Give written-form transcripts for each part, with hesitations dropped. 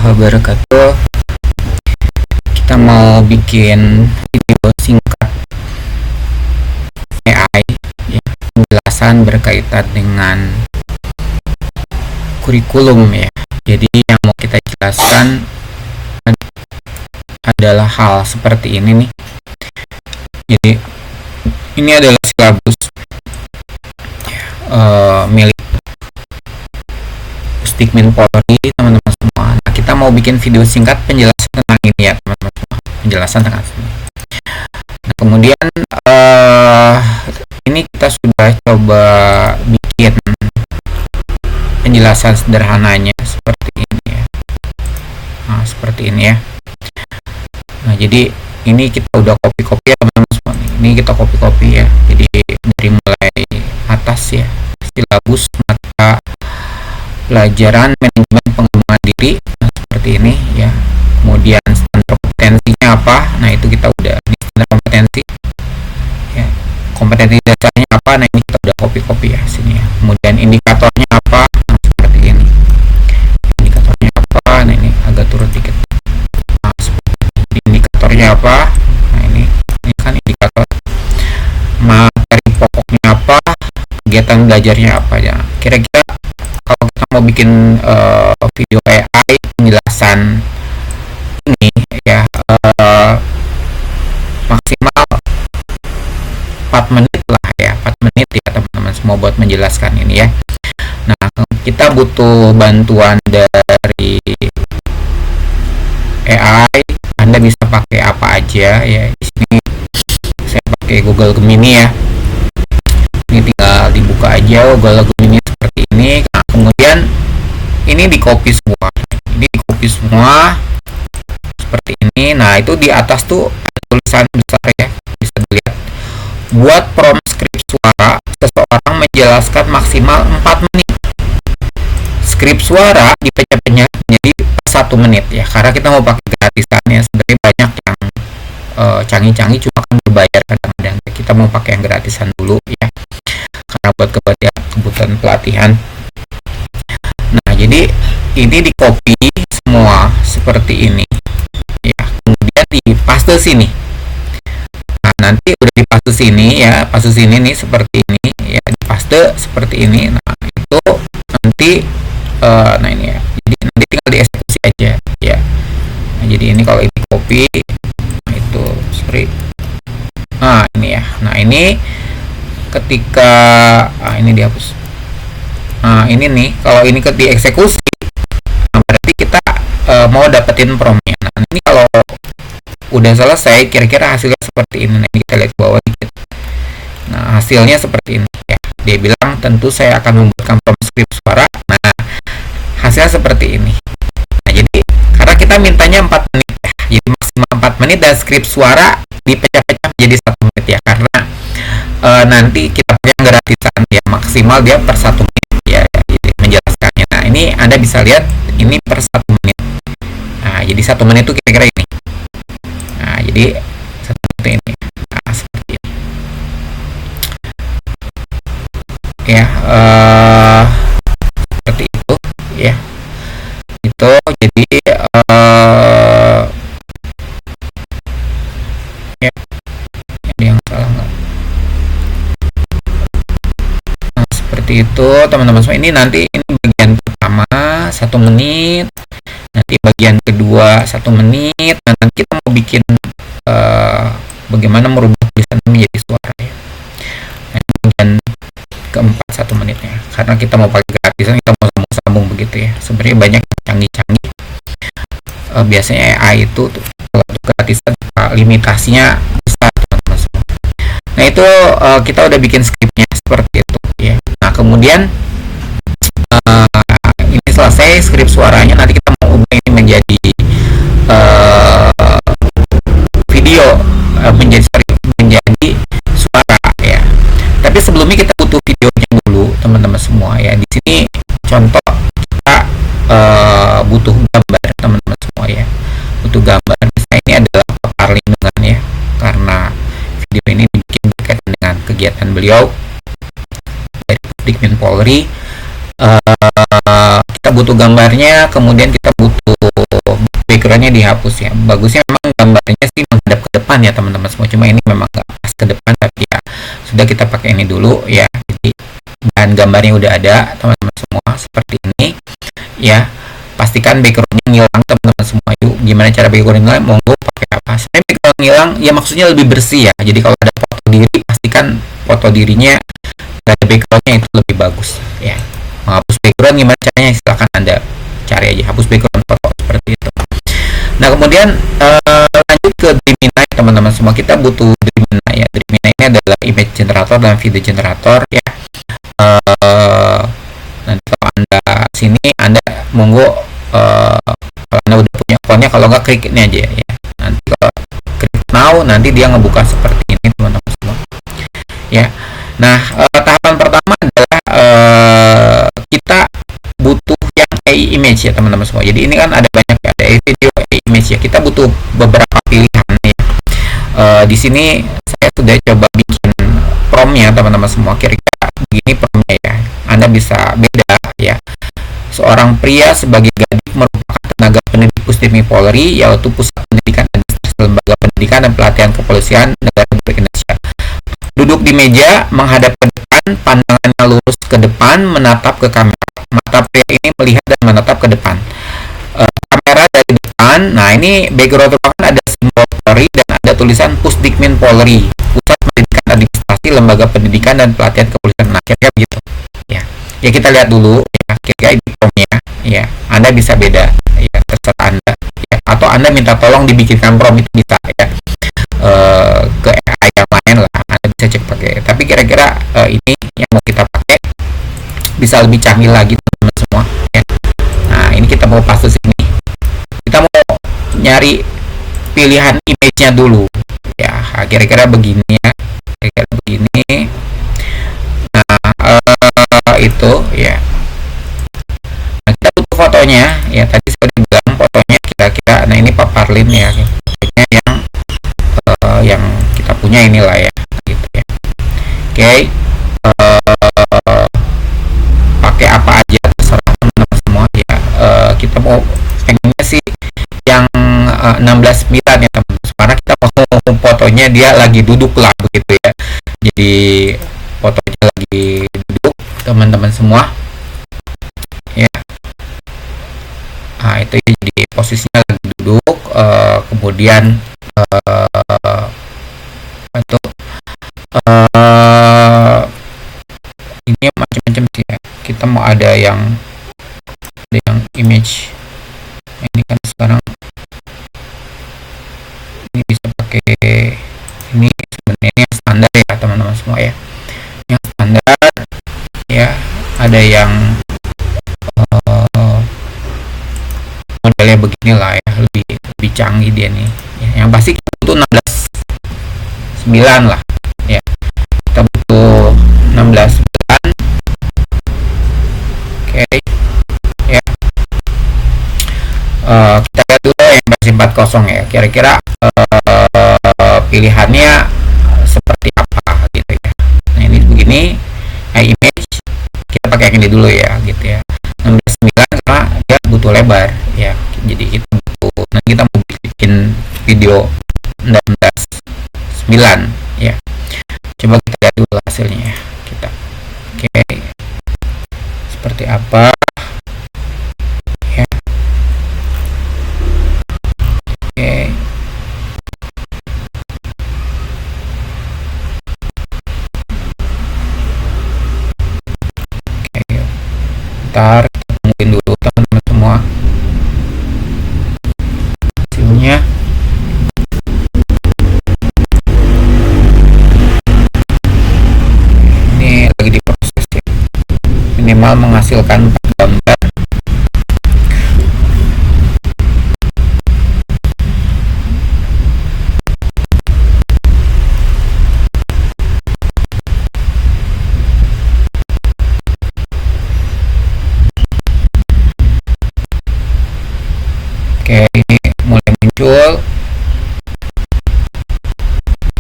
wabarakatuh. Kita mau bikin video singkat AI ya, penjelasan berkaitan dengan kurikulum ya. Jadi yang mau kita jelaskan adalah hal seperti ini nih. Jadi ini adalah silabus milik Pusdikmin Polri, teman-teman semua. Nah, kita mau bikin video singkat penjelasan tentang ini ya, teman-teman semua. Penjelasan tentang ini. Nah, kemudian ini kita sudah coba bikin penjelasan sederhananya seperti ini ya. Nah, seperti ini ya. Nah, jadi ini kita udah copy-copy ya, teman-teman semua. Ini kita copy-copy ya. Jadi dari mulai atas ya, silabus mata pelajaran manajemen pengembangan diri, nah, seperti ini ya. Kemudian standar kompetensinya apa? Nah, itu kita udah di standar kompetensi ya. Kompetensi dasarnya apa? Nah, ini kita udah copy-copy ya sini ya. Kemudian indikatornya apa? Nah, seperti ini. Indikatornya apa? Nah, ini agak turun dikit. Nah, indikatornya apa? Nah, ini kan indikator. Materi pokoknya apa? Kegiatan belajarnya apa ya? Kira-kira kalau kita mau bikin video AI penjelasan ini ya, maksimal 4 menit lah ya, 4 menit ya teman-teman semua buat menjelaskan ini ya. Nah, kita butuh bantuan dari AI. Anda bisa pakai apa aja ya. Di sini saya pakai Google Gemini ya. Ini tinggal dibuka aja Google Gemini seperti ini. Nah, kemudian ini di copy semua. Ini di copy semua seperti ini. Nah, itu di atas tuh ada tulisan besar ya, bisa dilihat. Buat prompt skrip suara, seseorang menjelaskan maksimal 4 menit. Skrip suara dipecah-pecah menjadi 1 menit ya, karena kita mau pakai gratisannya. Sebenarnya banyak yang canggih-canggih cuma kan berbayar kadang-kadang. Kita mau pakai yang gratisan dulu ya, karena buat kebutuhan pelatihan. Nah, jadi ini di copy semua seperti ini ya, kemudian di paste sini. Nah, nanti udah di paste sini ya, paste sini nih seperti ini ya, di paste seperti ini. Nah, itu nanti nah ini ya, jadi nanti tinggal dieksekusi aja ya. Nah, jadi ini kalau ini copy, nah itu sorry, nah ini ya. Nah, ini ketika ini dihapus. Nah, ini nih kalau ini dieksekusi, nah berarti kita mau dapetin promnya. Nah, ini kalau udah selesai kira-kira hasilnya seperti ini. Nah, ini kita lihat ke bawah dikit. Nah, hasilnya seperti ini ya. Dia bilang tentu saya akan membuatkan prompt skrip suara. Nah, hasilnya seperti ini. Nah, jadi karena kita mintanya 4 menit ya, jadi maksimal 4 menit dan skrip suara dipecah-pecah menjadi 1 menit ya, karena nanti kita pakai gratisan ya, maksimal dia per 1 menit ya, jadi menjelaskannya. Nah, ini Anda bisa lihat ini per 1 menit. Nah, jadi 1 menit itu kira-kira ini. Nah, jadi 1 menit ini. Nah, seperti ini ya, seperti itu ya. Itu jadi ya, ada yang salah nggak? Nah, seperti itu teman-teman semua. Ini nanti ini bagian pertama 1 menit, nanti bagian kedua 1 menit. Nah, nanti kita mau bikin bagaimana merubah tulisan menjadi suara ya. Nah, bagian keempat 1 menitnya, karena kita mau pakai gratisan, kita mau sambung-sambung begitu ya. Sebenarnya banyak canggih-canggih. Biasanya AI itu kalau gratisan limitasinya besar, teman-teman semua. Nah, itu kita udah bikin skripnya seperti itu ya. Nah, kemudian ini selesai skrip suaranya, nanti kita mau ubah ini menjadi video, menjadi suara ya. Tapi sebelumnya kita butuh videonya dulu, teman-teman semua ya. Di sini contoh kita butuh gambar, teman-teman semua ya. Butuh gambar. Misalnya ini adalah pakar lingkungan ya, karena video ini dibikin berkaitan dengan kegiatan beliau dari Pusdikmin Polri. kita butuh gambarnya, kemudian kita butuh backgroundnya dihapus ya. Bagusnya memang gambarnya sih menghadap ke depan ya teman-teman semua, cuma ini memang nggak pas ke depan, tapi ya sudah, kita pakai ini dulu ya. Jadi bahan gambarnya udah ada teman-teman semua seperti ini ya. Pastikan backgroundnya ngilang teman-teman semua. Yuk, gimana cara background ngilang? Monggo pakai apa? Saya background ngilang ya, maksudnya lebih bersih ya. Jadi kalau ada foto diri, pastikan foto dirinya ada backgroundnya, itu lebih bagus ya. Menghapus background gimana caranya? Silahkan Anda cari aja, hapus background foto seperti itu. Nah kemudian lanjut ke Dreamina teman-teman semua. Kita butuh Dreamina ya. Dreamina ini adalah image generator dan video generator ya. Nanti kalau Anda sini, Anda monggo kalau Anda udah punya akunnya, kalau nggak klik ini aja ya. Nanti kalau klik now, nanti dia ngebuka seperti ini teman-teman semua ya. Nah tahapan pertama adalah kita butuh yang AI image ya teman-teman semua. Jadi ini kan ada banyak ya, ada AI video, AI image ya. Kita butuh beberapa pilihan ya. Di sini saya sudah coba bikin promnya teman-teman semua. Kira-kira begini promnya ya. Anda bisa beda ya. Seorang pria sebagai Gadif merupakan tenaga pendidik Pusdikmi Polri, yaitu Pusat Pendidikan Administrasi Lembaga Pendidikan dan Pelatihan Kepolisian Negara Republik Indonesia. Duduk di meja, menghadap ke depan, pandangannya lurus ke depan, menatap ke kamera. Mata pria ini melihat dan menatap ke depan. Kamera dari depan. Nah ini background ruangan ada simbol Polri dan ada tulisan Pusdikmin Polri, Pusat Pendidikan Administrasi Lembaga Pendidikan dan Pelatihan Kepolisian. Nah kira-kira begitu ya. Ya kita lihat dulu ya, kira-kira ini promnya ya. Anda bisa beda ya, terserah Anda ya. Atau Anda minta tolong dibikinkan prom, itu bisa ya. Ke AI yang lain lah, Anda bisa cek pakai. Tapi kira-kira ini yang mau kita pakai bisa lebih canggih lagi teman-teman semua ya. Nah ini kita mau paste sini, kita mau nyari pilihan image-nya dulu ya. Kira-kira begini ya, kira-kira begini. Nah itu ya. Nah, kita butuh fotonya ya. Tadi saya udah bilang fotonya kira-kira. Nah ini paparlin ya, fotonya yang kita punya inilah ya gitu ya. Oke. Pakai apa aja terserah teman-teman semua ya. Kita mau pengennya sih yang 16:9 ya teman-teman, karena kita mau fotonya dia lagi duduk lah begitu ya. Jadi fotonya lagi duduk teman-teman semua ya. Nah itu jadi posisinya lagi duduk. Kemudian itu ini macam-macam sih ya. Kita mau ada yang image. Ini kan sekarang ini bisa pakai ini, sebenarnya yang standar ya teman-teman semua ya. Yang standar ya, ada yang modelnya beginilah ya, lebih canggih dia nih ya. Yang pasti kita butuh 16:9 lah ya. Kita butuh 16:9. Oke ya. Kita lihat dulu yang versi 40 ya. Kira-kira pilihannya seperti apa gitu ya. Nah ini begini, image kita pakai yang ini dulu ya gitu ya. 16:9 karena dia butuh lebar ya. Jadi kita butuh, nanti kita mau bikin video 16:9 ya. Coba kita lihat dulu hasilnya ya kita. Oke. Seperti apa ya. Oke. Ntar tungguin dulu teman-teman semua hasilnya. Ini lagi diproses ya, minimal menghasilkan 4 gambar. Oke, ini mulai muncul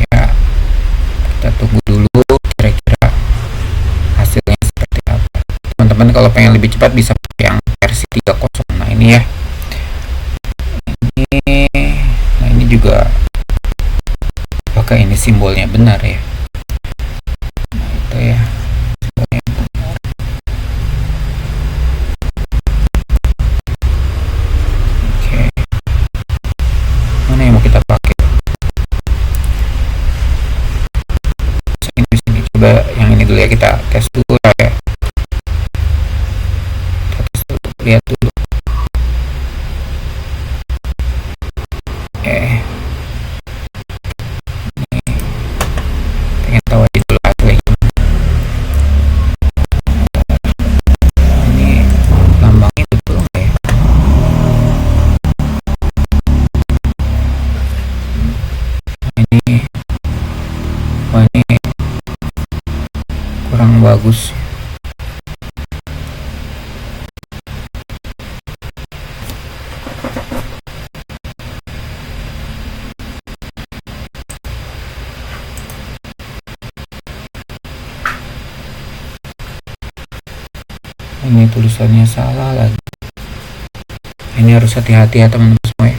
ya. Kita tunggu dulu kira-kira hasilnya seperti apa. Teman-teman kalau pengen lebih cepat bisa pakai yang versi 30. Nah ini ya, ini juga apakah ini simbolnya benar ya? Nah itu ya, simbolnya benar. Oke, mana yang mau kita pakai? Sini, coba yang ini dulu ya, kita tes dulu ya. Kita tes dulu, lihat dulu. Pengen tahu aja dulu hasilnya gimana. Ini lambangnya betul nggak ya? Ini, ini kurang bagus. Ini tulisannya salah lagi. Ini harus hati-hati ya teman-teman semua ya.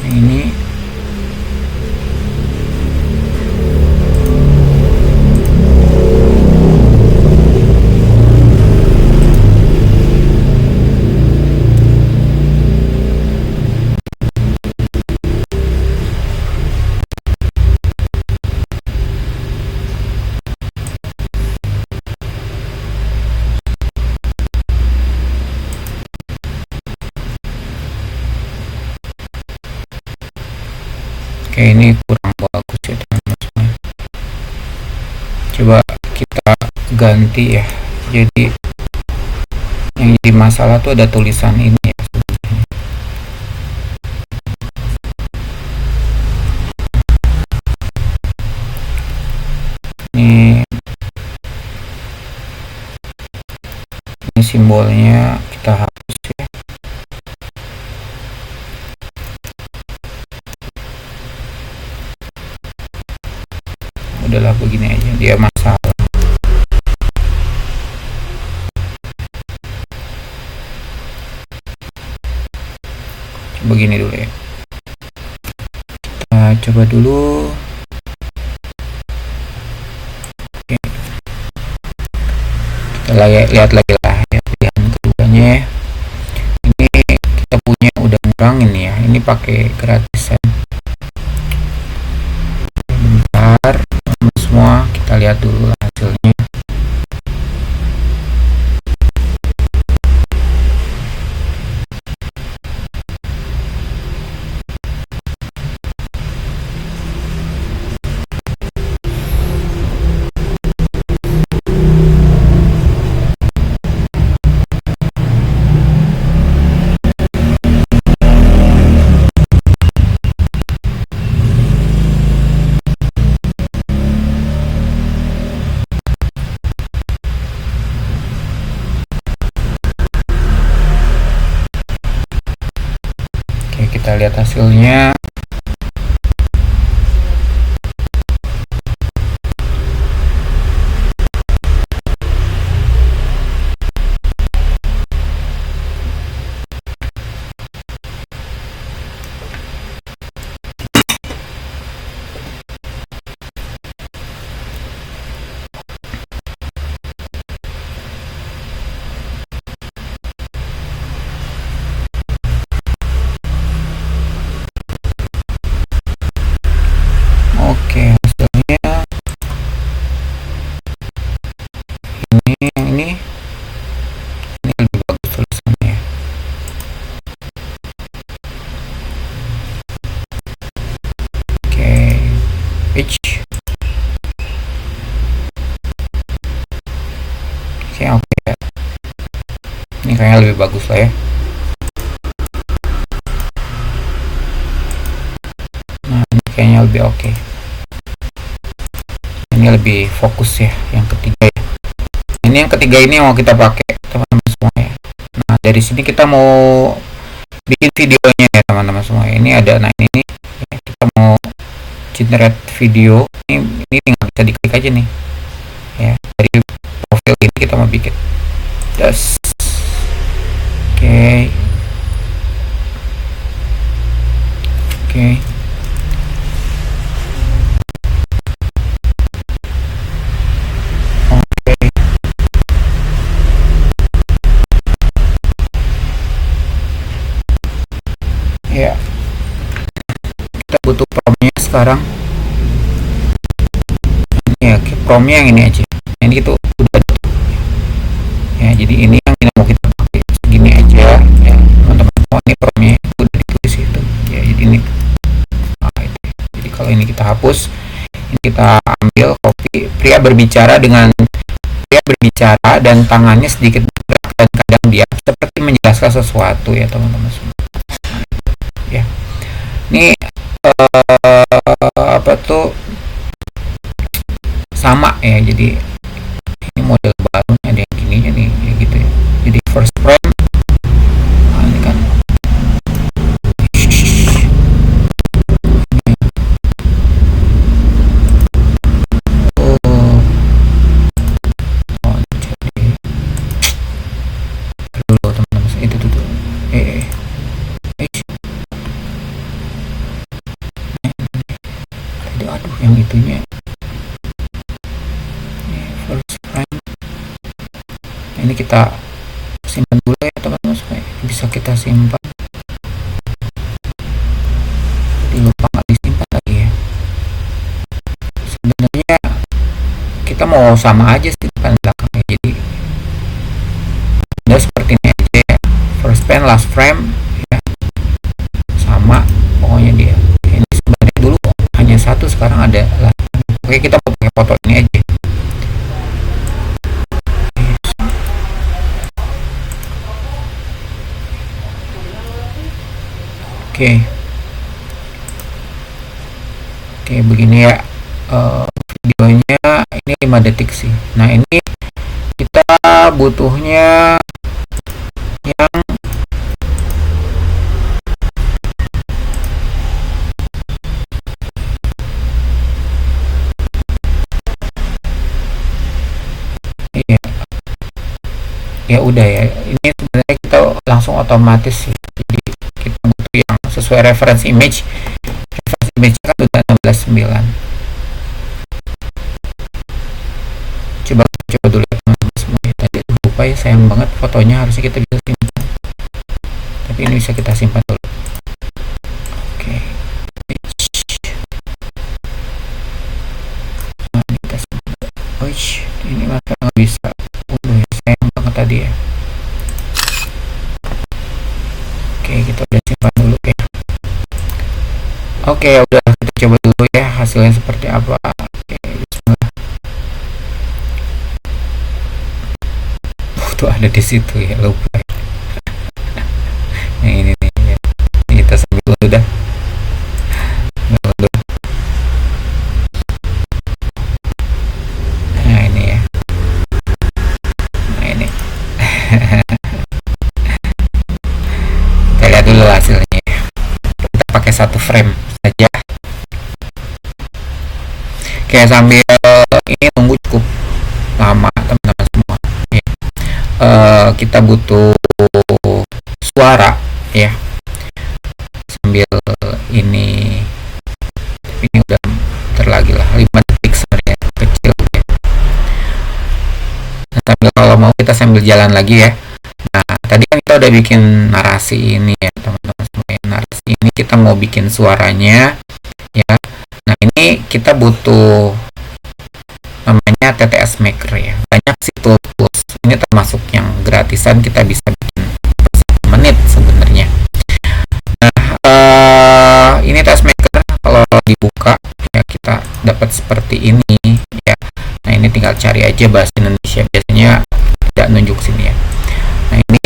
Ini oke, ini kurang bagus ya teman-teman semua. Coba kita ganti ya. Jadi yang jadi masalah tuh ada tulisan ini ya. Ini simbolnya kita hapus ya. Udahlah begini aja, dia masalah. Begini dulu ya, kita coba dulu. Oke. Kita lihat lagi lah ya pilihan keduanya. Ini kita punya udah ngurangin ya, ini pakai gratisan. Bentar semua, kita lihat dulu hasilnya. Kita lihat hasilnya. Oke, hasilnya ini lebih bagus tulisannya. Oke, pitch. Oke ya. Ini kayaknya lebih bagus lah ya. Nah, ini kayaknya lebih oke. Ini lebih fokus ya, yang ketiga ya. Ini yang ketiga ini yang mau kita pakai teman-teman semua ya. Nah dari sini kita mau bikin videonya ya teman-teman semua. Ini ada, nah ini ya, kita mau generate video. Ini tinggal bisa diklik aja nih ya, dari profil ini kita mau bikin. tes. Oke. Oke. Ya, kita butuh promnya sekarang. Ini ya, promnya yang ini aja. Ini itu udah ada. Ya, jadi ini yang mau kita pakai segini aja ya, teman-teman. Oh, ini promnya udah ditulis itu. Ya, jadi ini. Itu. Jadi kalau ini kita hapus, ini kita ambil copy. Pria berbicara dan tangannya sedikit bergerak dan kadang dia seperti menjelaskan sesuatu ya, teman-teman semua. Ya. Ini apa tuh sama ya, jadi ini model baru ada yang gini nih ya gitu ya. Jadi first frame ini kan jadi dulu teman-teman itu tuh aduh yang itunya first frame. Ini kita simpan dulu ya teman-teman supaya bisa kita simpan. Lupa nggak disimpan lagi ya. Sebenarnya kita mau sama aja sih depan belakangnya, jadi udah seperti ini aja ya. First frame, last frame ya, sama pokoknya dia. Ini sebenarnya dulu hanya satu, sekarang ada lah. Oke, kita mau pakai foto ini aja. Oke, begini ya videonya. Ini 5 detik sih. Nah, ini kita butuhnya yang ya udah ya, ini sebenarnya kita langsung otomatis sih. Jadi kita butuh yang sesuai reference image kan udah 16:9. Coba dulu ya teman-teman semua ya. Tadi lupa ya, sayang banget fotonya, harusnya kita bisa simpan, tapi ini bisa kita simpan dulu. Oke. Nah, ini kita simpan. Ini masa nggak bisa. Ya, sayang banget tadi ya. Oke, kita udah simpan dulu ya. Oke, udah, kita coba dulu ya hasilnya seperti apa. Oke, bismillah. Tuh ada di situ ya, lupa. Yang ini nih ya. Kita sambil dulu dah. Nah, ini ya. Nah, ini. Kita lihat dulu hasilnya. Kita pakai satu frame saja. Oke, sambil ini tunggu cukup lama teman-teman semua ya. Kita butuh suara ya, sambil ini udah terlagi lah 5 detik sebenarnya, kecil ya. Nah, sambil kalau mau kita sambil jalan lagi ya. Nah, tadi kan kita udah bikin narasi ini ya teman-teman semua ya. Narasi ini kita mau bikin suaranya ya. Nah, ini kita butuh namanya TTS Maker ya. Banyak sih tools. Ini termasuk yang gratisan, kita bisa bikin 1 menit sebenarnya. Nah, ini TTS Maker kalau dibuka ya kita dapat seperti ini ya. Nah, ini tinggal cari aja bahasa Indonesia, biasanya tidak nunjuk sini ya. Nah, ini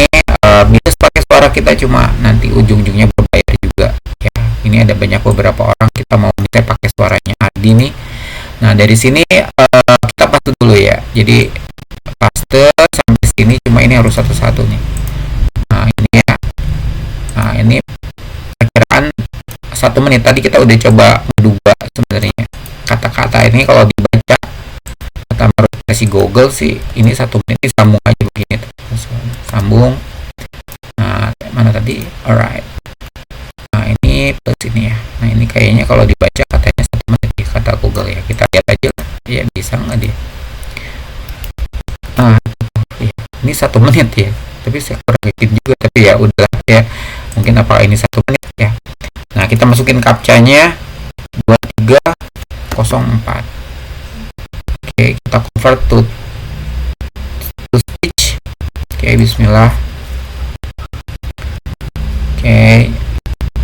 bisa pakai suara kita, cuma nanti ujung-ujungnya berbayar juga ya. Ini ada banyak beberapa orang, kita mau bisa pakai suaranya Adi nih. Nah, dari sini kita paste dulu ya. Jadi paste sampai sini, cuma ini harus satu-satu nih. Nah, ini ya. Nah, ini perkiraan 1 menit. Tadi kita udah coba menduga sebenarnya kata-kata ini kalau dibaca kata menurut versi Google sih ini 1 menit, disambung aja begini sambung. Nah, mana tadi? Alright. Nah, ini plus ini ya. Nah, ini kayaknya kalau dibaca katanya 1 menit ya, kata Google ya. Kita lihat aja lah. Ya, bisa nggak dia? Nah, ya, ini 1 menit ya. Tapi saya kurang yakin juga, tapi ya udah ya. Mungkin apa ini 1 menit ya. Nah, kita masukin captcha-nya 2304. Oke, kita convert to speech. Oke, bismillah. Oke,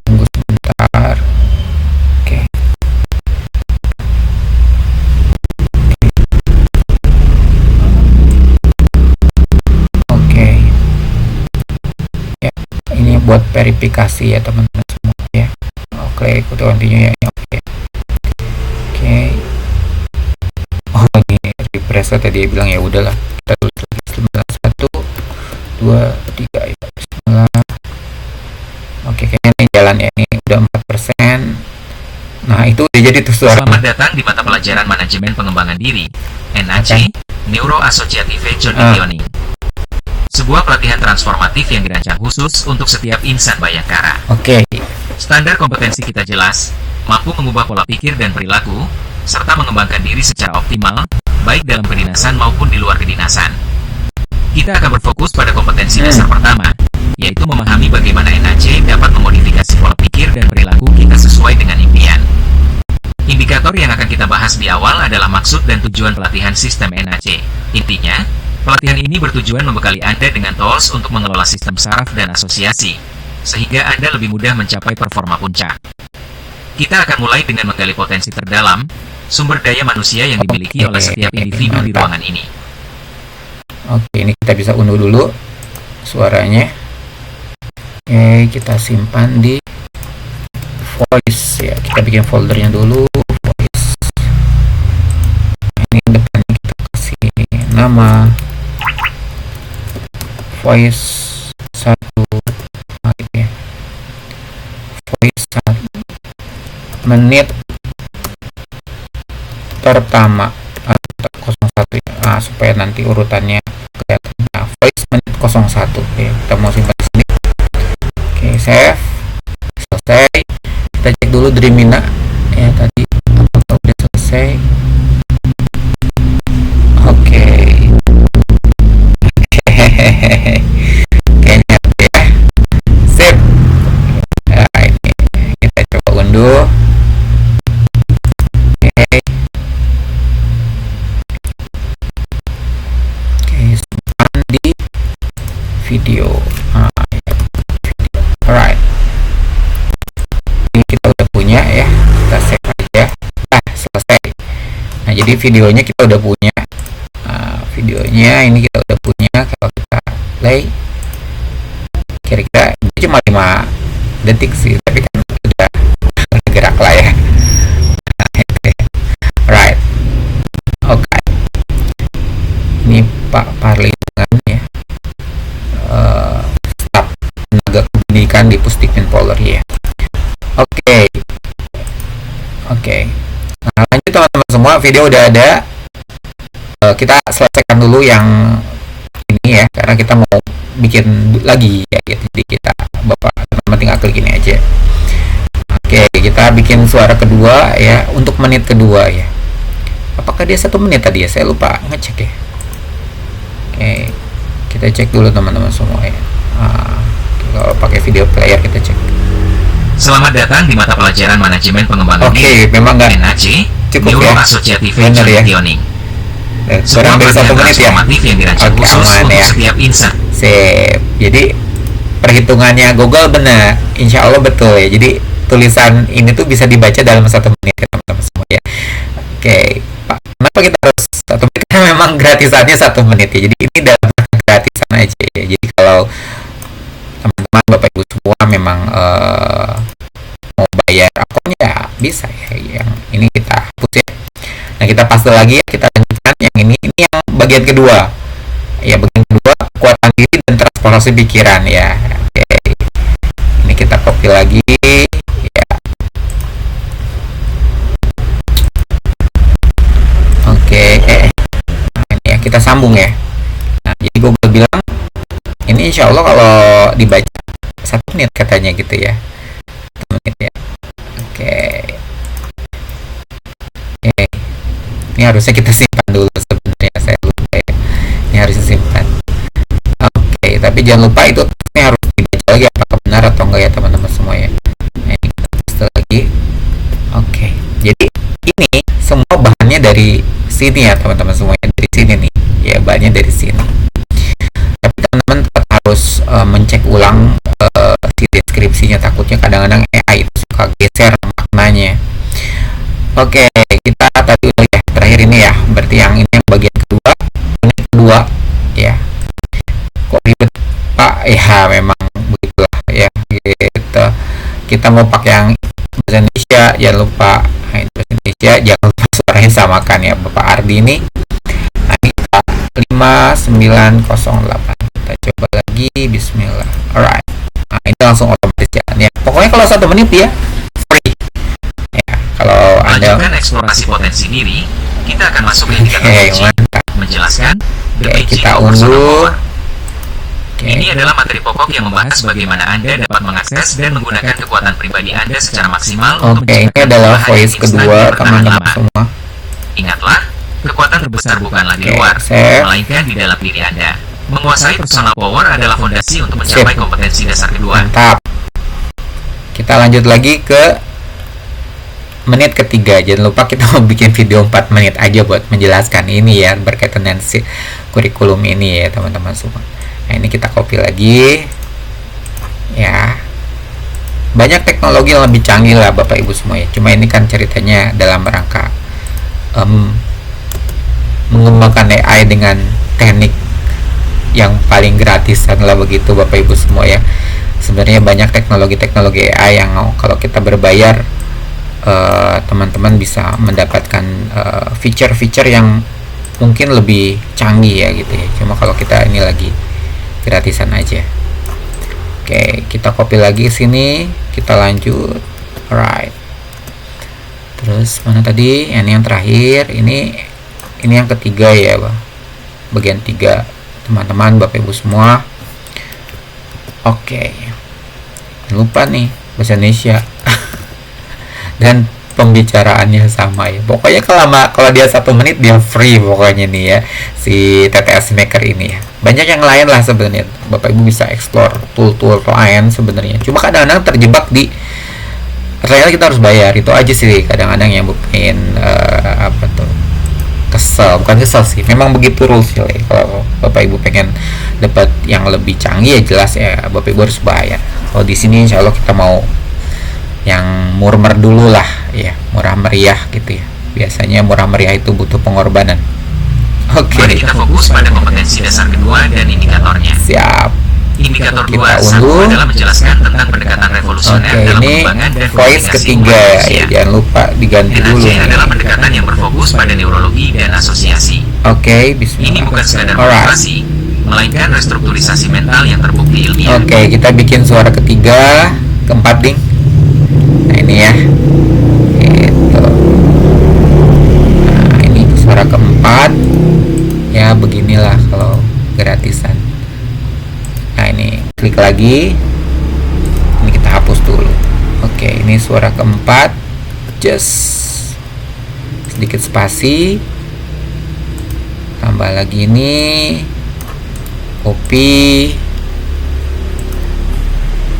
tunggu sebentar. Oke. Oke. Ya, ini buat verifikasi ya teman-teman semua ya. Oke, ikuti continue ya. Oke. Oke. Oh, ini refresh tadi dia bilang ya udahlah. Kita tulis lagi 1, 2, 3 ya. Bismillah. Oke, kayaknya ini jalan ya. Ini udah 4%. Nah, itu udah jadi tuh suara. Selamat datang di mata pelajaran Manajemen Pengembangan Diri, NAC, Neuro-Associative Conditioning. Sebuah pelatihan transformatif yang dirancang khusus untuk setiap insan bayangkara. Oke. Standar kompetensi kita jelas, mampu mengubah pola pikir dan perilaku, serta mengembangkan diri secara optimal, baik dalam kedinasan maupun di luar kedinasan. Kita akan berfokus pada kompetensi dasar pertama, yaitu memahami bagaimana NAC dapat memodifikasi pola pikir dan perilaku kita sesuai dengan impian. Indikator yang akan kita bahas di awal adalah maksud dan tujuan pelatihan sistem NAC. Intinya, pelatihan ini bertujuan membekali Anda dengan tools untuk mengelola sistem saraf dan asosiasi, sehingga Anda lebih mudah mencapai performa puncak. Kita akan mulai dengan menggali potensi terdalam, sumber daya manusia yang dimiliki oleh setiap individu di ruangan ini. Oke, ini kita bisa unduh dulu suaranya. Oke, kita simpan di voice ya. Kita bikin foldernya dulu, voice. Ini depannya kita kasih nama voice 1 ya. Voice 1 menit pertama 01 ya. Nah, supaya nanti urutannya kelihatan. Nah, voice menit 01 ya. Kita mau simpan di sini. Oke, save. Selesai. Kita cek dulu Dreamina ya tadi apakah udah selesai. Oke. Kayaknya ya. Sip. Nah, ini kita coba unduh. Video. Alright, ini kita udah punya ya, kita save aja. Selesai. Nah, jadi videonya kita udah punya. Videonya ini kita udah punya. Kalau kita play, kira-kira cuma 5 detik sih, tapi kan udah gerak lah ya. Right. Oke. Ini Pak Parli ya. Staf tenaga kependidikan di Pusdikmin Polri ya. Oke. Nah, lanjut teman-teman semua, video udah ada. Kita selesaikan dulu yang ini ya, karena kita mau bikin lagi ya. Jadi kita teman-teman tinggal klik ini aja. Oke, kita bikin suara kedua ya, untuk menit kedua ya. Apakah dia 1 menit tadi ya? Saya lupa ngecek ya. Oke. Kita cek dulu teman-teman semua ya. Kalau pakai video player kita cek. Selamat datang di mata pelajaran Manajemen Pengembangan Diri. Oke, memang nggak NAC, cukup ya. Neuro-Associative Conditioning. Kurang dari 1 menit ya. Yang dirancang khusus aman untuk ya. setiap insan. Sip. Jadi perhitungannya Google benar. Insya Allah betul ya. Jadi tulisan ini tuh bisa dibaca dalam 1 menit ya teman-teman semua ya. Oke, Pak. Kenapa kita harus 1 menit? Karena memang gratisannya 1 menit ya. Jadi ini dalam gratisan aja ya. Jadi kalau teman-teman Bapak Ibu semua memang mau bayar akunnya ya bisa ya. Yang ini kita hapus ya. Nah, kita paste lagi ya. Kita lanjutkan yang ini yang bagian kedua ya. Bagian kedua, kekuatan diri dan transformasi pikiran ya. Oke, ini kita copy lagi ya. Oke, nah, ini ya kita sambung ya. Nah, jadi Google bilang ini insya Allah kalau dibaca 1 menit katanya gitu ya, 1 menit ya. Oke. Oke. Ini harusnya kita simpan dulu sebenarnya, saya lupa ya. Ini harus disimpan. Oke, tapi jangan lupa itu ini harus dibaca lagi apakah benar atau enggak ya teman-teman semua ya. Nah, ini kita paste lagi. Oke, jadi ini semua bahannya dari sini ya teman-teman semuanya, dari sini nih ya, bahannya dari sini. Tapi teman-teman tetap harus mencek ulang si deskripsinya, takutnya kadang-kadang AI itu suka geser maknanya. Oke, kita tadi udah ya, terakhir ini ya, berarti yang ini yang bagian kedua, ini kedua ya. Kok ribet Pak? Ya memang begitulah ya, gitu. Kita mau pakai yang bahasa Indonesia, jangan lupa. Nah, ini bahasa Indonesia, jangan lupa suaranya samakan ya Bapak Ardi ini. Nah, ini 5908. Kita coba lagi, bismillah. Alright. Nah, ini langsung otomatis jalan ya. Pokoknya kalau 1 menit ya free. Ya, kalau Anda Melanjutkan eksplorasi potensi diri, kita akan masuk ke indikator kunci, mantap. menjelaskan the Oke, making kita of persona unduh. power. Oke. Ini adalah materi pokok yang membahas bagaimana Anda dapat mengakses dan menggunakan kekuatan pribadi Anda secara maksimal untuk Oke, ini menciptakan adalah perubahan voice yang instan kedua dan bertahan teman-teman lama. semua. Ingatlah, kekuatan terbesar bukanlah di Oke, luar, save. melainkan di dalam diri Anda. Menguasai personal power adalah fondasi untuk mencapai Sip. kompetensi dasar kedua. Mantap. Kita lanjut lagi ke menit ketiga. Jangan lupa kita mau bikin video 4 menit aja buat menjelaskan ini ya, berkaitan dengan si kurikulum ini ya teman-teman semua. Nah, ini kita copy lagi ya. Banyak teknologi yang lebih canggih lah Bapak Ibu semua ya, cuma ini kan ceritanya dalam rangka mengembangkan AI dengan teknik yang paling gratisan lah begitu Bapak Ibu semua ya. Sebenarnya banyak teknologi-teknologi AI yang kalau kita berbayar teman-teman bisa mendapatkan feature-feature yang mungkin lebih canggih ya gitu ya. Cuma kalau kita ini lagi gratisan aja. Oke, kita copy lagi ke sini, kita lanjut. Alright. Terus mana tadi? Ini yang terakhir. Ini yang ketiga ya, Bang. Bagian 3. Teman-teman, Bapak Ibu semua. Oke. Lupa nih bahasa Indonesia. Dan pembicaraannya sama ya. Pokoknya kalau dia 1 menit dia free pokoknya nih ya, si TTS Maker ini ya. Banyak yang lain lah sebenarnya. Bapak Ibu bisa explore tool-tool lain sebenarnya. Cuma kadang-kadang terjebak di ternyata kita harus bayar. Itu aja sih kadang-kadang yang bikin apa tuh, kesel. Bukan kesel sih, memang begitu rules ya. Kalau Bapak Ibu pengen dapat yang lebih canggih ya jelas ya Bapak Ibu harus bayar. Kalau di sini insya Allah kita mau yang murmer dulu lah ya, murah meriah gitu ya. Biasanya murah meriah itu butuh pengorbanan. Oke. Mari kita fokus pada kompetensi dasar kedua dan indikatornya. Siap. Indikator Kita 2 unduh. adalah menjelaskan tentang pendekatan revolusioner Oke, dalam ini pengembangan dan voice komunikasi ketiga manusia. ya, jangan lupa diganti dulu NAC nih. adalah pendekatan yang berfokus pada neurologi dan asosiasi. Oke, Ini bismillah. bukan sekadar Alright. motivasi, melainkan restrukturisasi mental yang terbukti ilmiah. Oke, kita bikin suara ketiga, keempat ding. Nah ini ya, gitu. Nah ini suara keempat. Ya beginilah kalau gratisan. Nah ini klik lagi. Ini kita hapus dulu. Oke, ini suara keempat. Just sedikit spasi. Tambah lagi ini. Copy.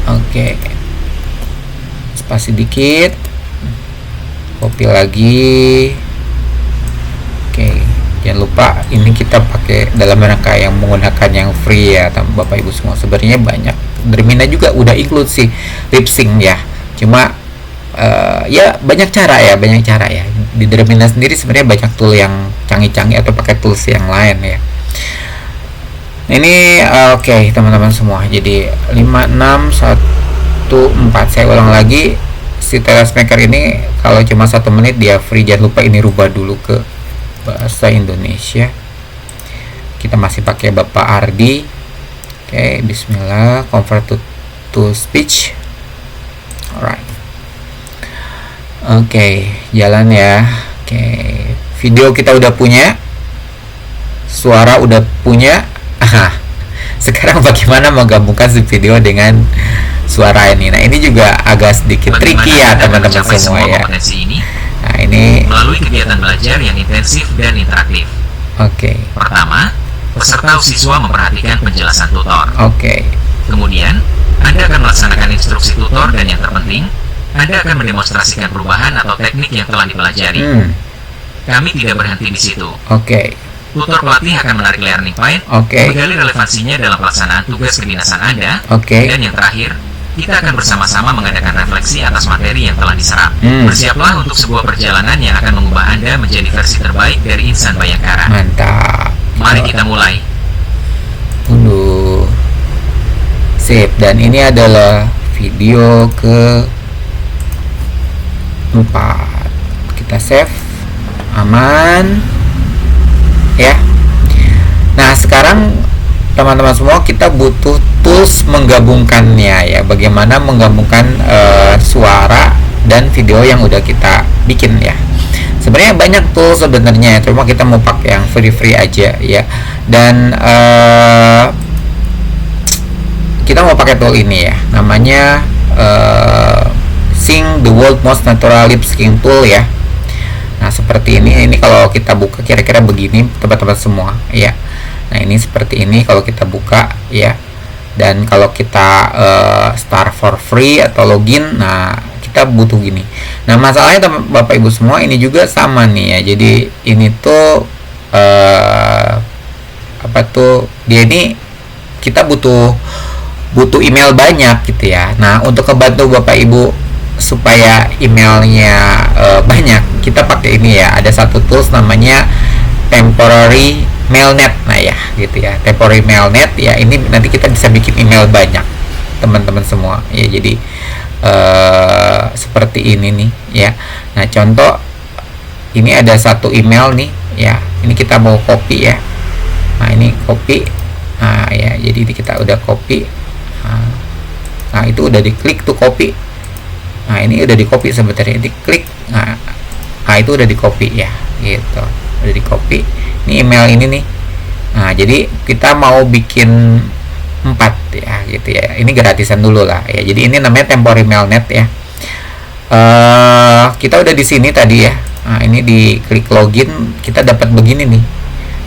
Oke. Spasi dikit. Copy lagi. Oke. Jangan lupa ini kita pakai dalam rangka yang menggunakan yang free ya Bapak Ibu semua. Sebenarnya banyak. Dermina juga udah include sih lip sync ya. Cuma ya banyak cara ya. Di Dermina sendiri sebenarnya banyak tool yang canggih-canggih atau pakai tools yang lain ya. Ini oke, teman-teman semua. Jadi 5614. Saya ulang lagi, si TTS Maker ini kalau cuma 1 menit dia free. Jangan lupa ini rubah dulu ke bahasa Indonesia. Kita masih pakai Bapak Ardi. Oke, bismillah, convert to speech. Alright. Oke, jalan ya. Oke, video kita udah punya, suara udah punya. sekarang bagaimana menggabungkan si video dengan suara ini. Nah, ini juga agak sedikit tricky ya teman-teman semua ya. Ini Nah, ini melalui kegiatan belajar yang intensif dan interaktif. oke. Pertama, peserta siswa memperhatikan penjelasan tutor. Oke. Kemudian, Anda akan melaksanakan instruksi tutor dan yang terpenting, Anda akan mendemonstrasikan perubahan atau teknik yang telah dipelajari. Kami tidak berhenti di situ. Oke. Tutor pelatih akan menarik learning point, menggali relevansinya dalam pelaksanaan tugas kedinasan Anda, dan yang terakhir, kita akan bersama-sama mengadakan refleksi atas materi yang telah diserap. Bersiaplah untuk sebuah perjalanan yang akan mengubah Anda menjadi versi terbaik dari insan Bayangkara. Mantap. Mari kita mulai. Sip, dan ini adalah video ke 4. Kita save, aman ya. Nah, sekarang teman-teman semua, kita butuh tools menggabungkannya ya. Bagaimana menggabungkan suara dan video yang udah kita bikin ya. Sebenarnya banyak tools sebenarnya, cuma kita mau pakai yang free aja ya. Dan kita mau pakai tool ini ya, namanya Sing the World Most Natural Lip Syncing Tool ya. Nah, seperti ini kalau kita buka kira-kira begini teman-teman semua ya. Nah, ini seperti ini kalau kita buka ya. Dan kalau kita start for free atau login, nah kita butuh gini. Nah, masalahnya Bapak Ibu semua, ini juga sama nih ya. Jadi ini tuh dia ini kita butuh email banyak gitu ya. Nah, untuk membantu Bapak Ibu supaya emailnya banyak, kita pakai ini ya. Ada satu tools namanya temporary mailnet. Nah ya gitu ya, temporary mailnet ya. Ini nanti kita bisa bikin email banyak teman-teman semua ya. Jadi seperti ini nih ya. Nah, contoh ini ada satu email nih ya. Ini kita mau copy ya. Nah, ini copy. Nah ya, jadi ini kita udah copy. Nah, itu udah diklik tuh copy. Nah, ini udah di copy sebenarnya, diklik. Nah, itu udah di copy ya gitu, udah di copy. Ini email ini nih. Nah, jadi kita mau bikin 4 ya gitu ya. Ini gratisan dulu lah ya. Jadi ini namanya temporary mailnet ya. Kita udah di sini tadi ya. Nah, ini di klik login, kita dapat begini nih.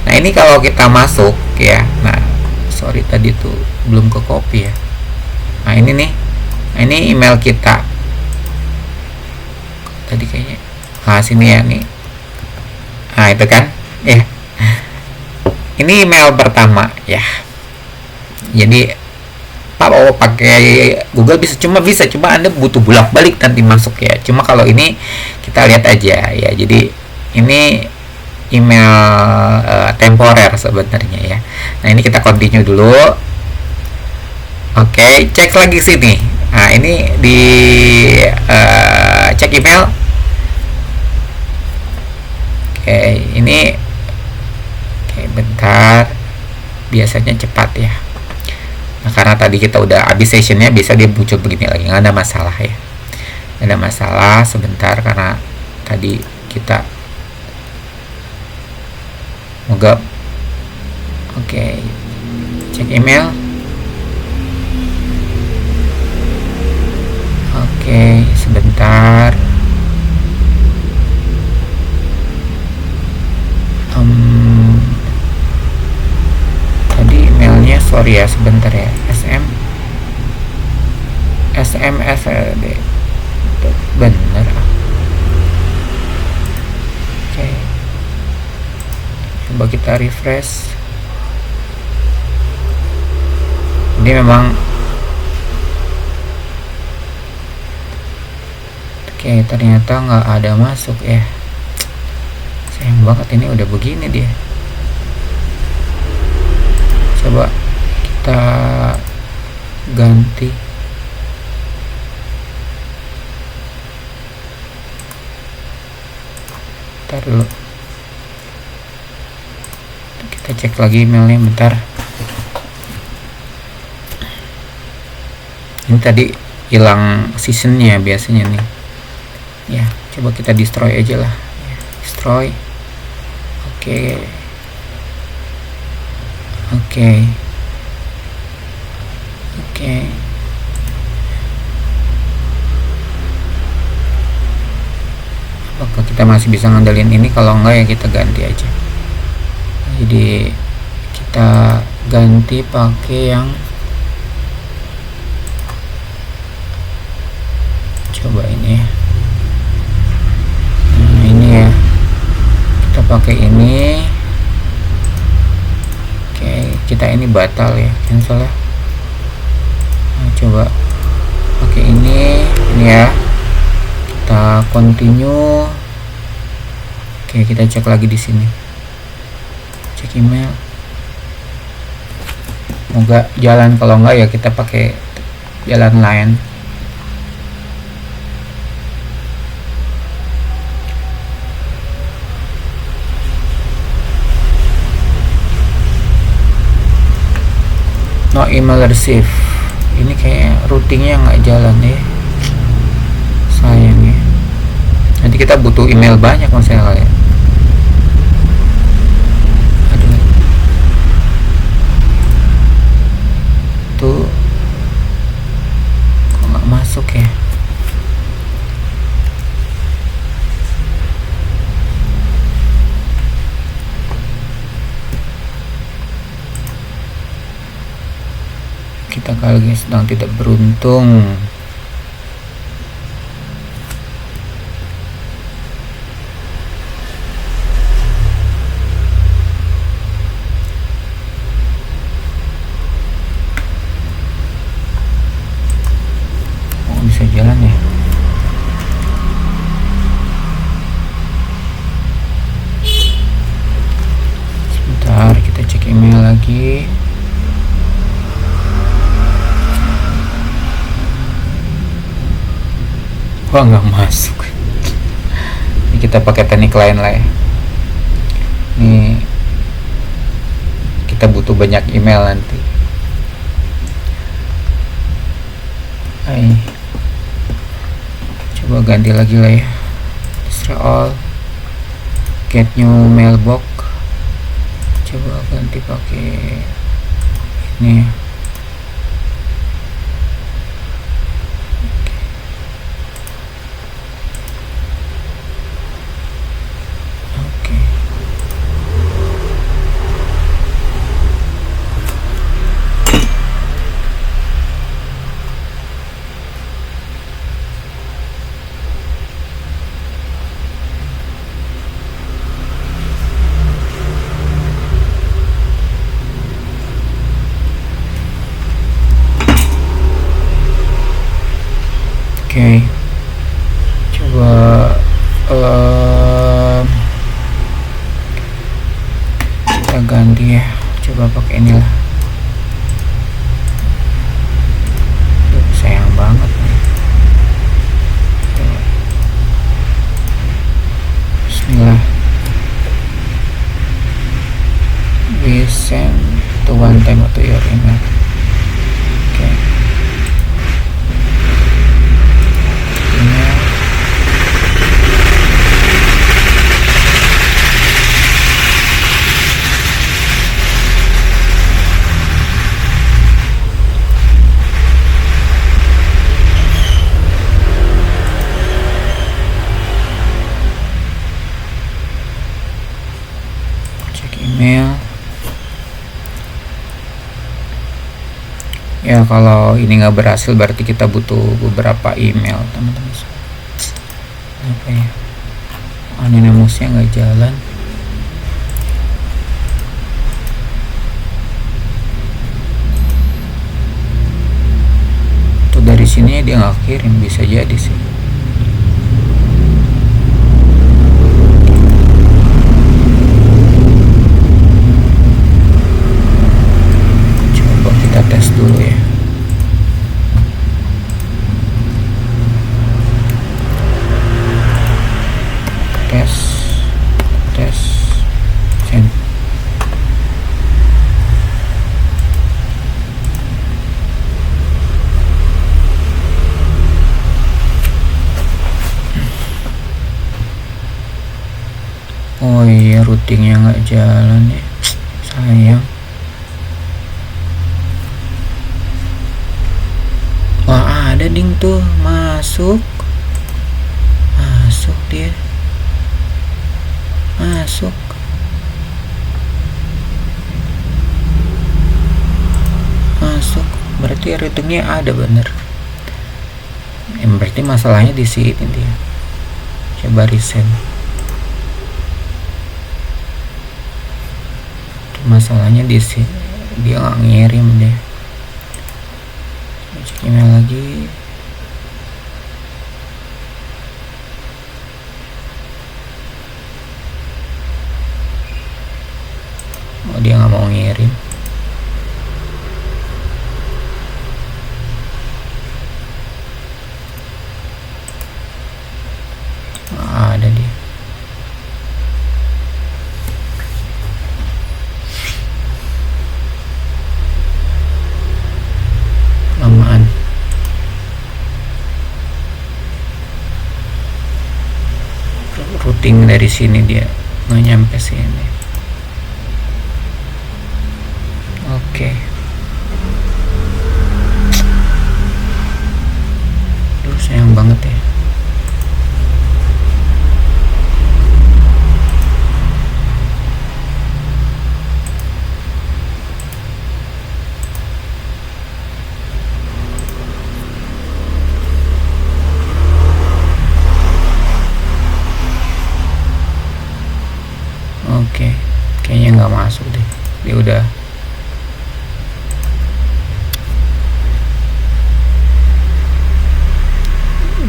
Nah, ini kalau kita masuk ya. Nah, sorry tadi tuh belum ke copy ya. Nah, ini nih. Nah, ini email kita tadi kayaknya. Nah, sini ya nih. Nah, itu kan ya. Ini email pertama ya. Jadi pakai Google bisa, cuma Anda butuh bolak-balik nanti masuk ya. Cuma kalau ini kita lihat aja ya. Jadi ini email temporer sebenarnya ya. Nah, ini kita continue dulu. Oke, cek lagi sini. Nah, ini di cek email. Oke, ini bentar. Biasanya cepat ya. Nah, karena tadi kita udah habis sessionnya, bisa dia muncul begini lagi, nggak ada masalah ya. Nggak ada masalah, sebentar karena tadi kita moga. Oke, cek email. Oke, sebentar. Tadi emailnya, sorry ya, sebentar ya. SMSD bener. Oke, coba kita refresh. Ini memang ternyata nggak ada masuk ya. Sayang banget, ini udah begini dia. Coba kita ganti. Bentar dulu, kita cek lagi emailnya bentar. Ini tadi hilang seasonnya biasanya nih ya. Coba kita destroy aja lah ya. Destroy. Oke. Oke. Apakah kita masih bisa ngandelin ini? Kalau enggak ya kita ganti aja. Jadi kita ganti pakai yang, coba ini ya. Nah, ini ya. Kita pakai ini. Oke, kita ini batal ya, cancel ya. Nah, coba pakai ini ya. Kita continue. Oke, kita cek lagi di sini. Cek email. Semoga jalan, kalau enggak ya kita pakai jalan lain. No email receive. Ini kayak routingnya nggak jalan ya. Sayang ya. Nanti kita butuh email banyak masalah ya. Aduh. Tuh. Kok nggak masuk ya? Kita kali ini sedang tidak beruntung. Oh, bisa jalan ya? Sebentar, kita cek email lagi. Wah, nggak masuk. Ini kita pakai teknik lain lah ya. Ini kita butuh banyak email nanti. Hai. Coba ganti lagi lah ya. Destroy all. Get new mailbox. Coba ganti pakai ini ya. Oke, coba kita ganti ya, coba pakai inilah. Sayang banget nih. Bismillah. We send to one time to your email. Oke. Email ya, kalau ini nggak berhasil berarti kita butuh beberapa email teman-teman. Apa ya, animusnya nggak jalan. Tuh dari sini dia nggak kirim, bisa jadi sih. Tes dulu ya. Tes send. Oh iya, routingnya nggak jalan ya, sayang. ada ding tuh, masuk dia, masuk. Berarti routingnya ada bener. Berarti masalahnya di sini dia. Coba resend. Masalahnya di sini, dia nggak ngirim deh. Cek email lagi. Oh, dia nggak mau ngirim. Ada dia. Lamaan. Routing dari sini dia nggak nyampe sini. Oke. Duh, sayang banget ya. Oke, kayaknya nggak masuk deh. Dia udah.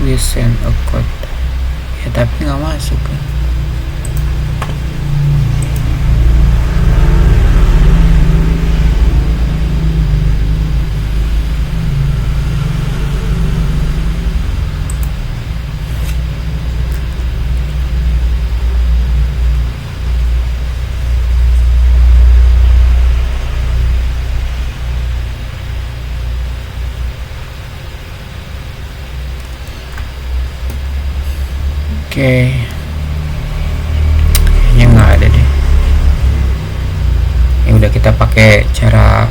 We send a code. Ya tapi nggak masuk kan. Oke, kayaknya nggak ada deh. Ya udah, kita pakai cara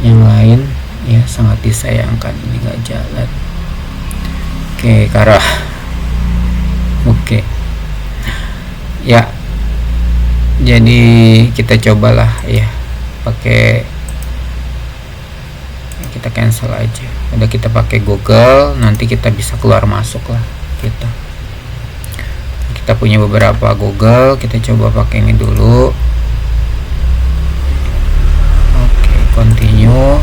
yang lain ya, sangat disayangkan ini nggak jalan. Oke, Kara. Oke, ya jadi kita cobalah ya pakai, kita cancel aja. Udah, kita pakai Google, nanti kita bisa keluar masuk lah kita punya beberapa Google. Kita coba pakai ini dulu. Oke, continue.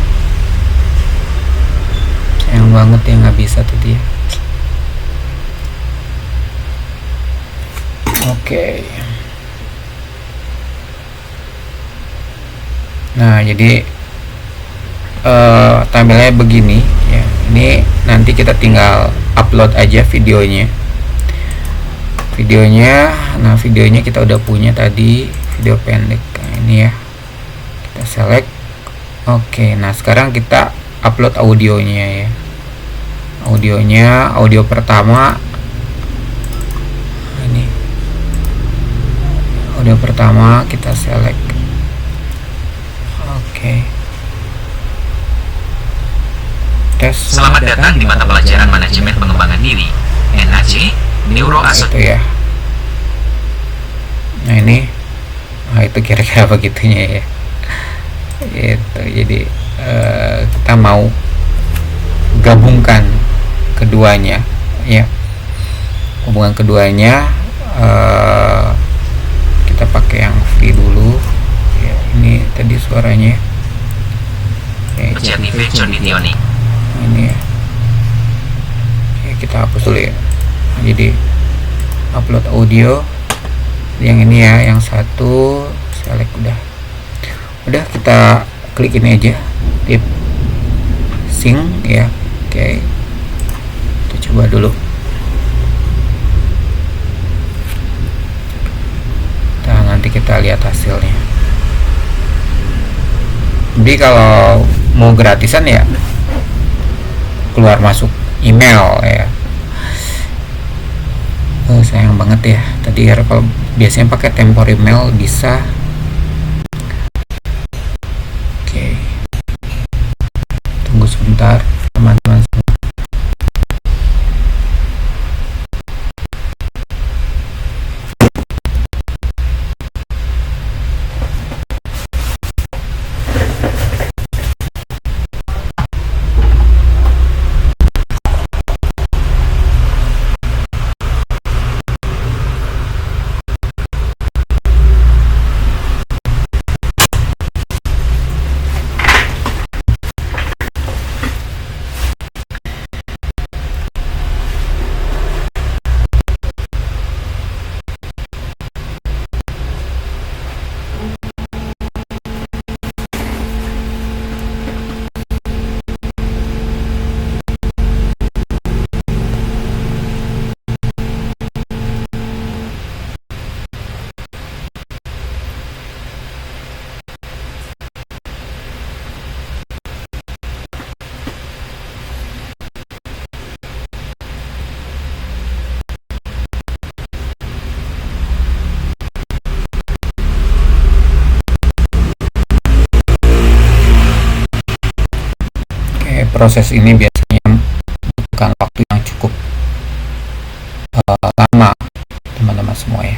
Sayang banget ya nggak bisa tuh dia. Oke. Nah, jadi tampilnya begini ya. Ini nanti kita tinggal upload aja videonya. Nah videonya kita udah punya tadi, video pendek. Nah, ini ya, kita select. Oke, nah sekarang kita upload audionya ya. Audio pertama ini, audio pertama kita select. Oke, tes. Selamat datang di mata pelajaran manajemen pengembangan diri NAC Neuro itu ya. Nah ini, itu kira-kira begitunya ya. Itu jadi kita mau gabungkan keduanya ya. Hubungan keduanya, kita pakai yang free dulu ya. Ini tadi suaranya ya, ini ya. Oke, kita hapus dulu ya. Jadi upload audio yang ini ya, yang satu select. Udah kita klik ini aja, tip sync ya. Oke, kita coba dulu. Nah, nanti kita lihat hasilnya. Jadi kalau mau gratisan ya keluar masuk email ya. Sayang banget ya tadi ya, kalau biasanya pakai tempor email bisa. Oke, tunggu sebentar teman-teman semua. proses ini biasanya membutuhkan waktu yang cukup lama, teman-teman semua ya.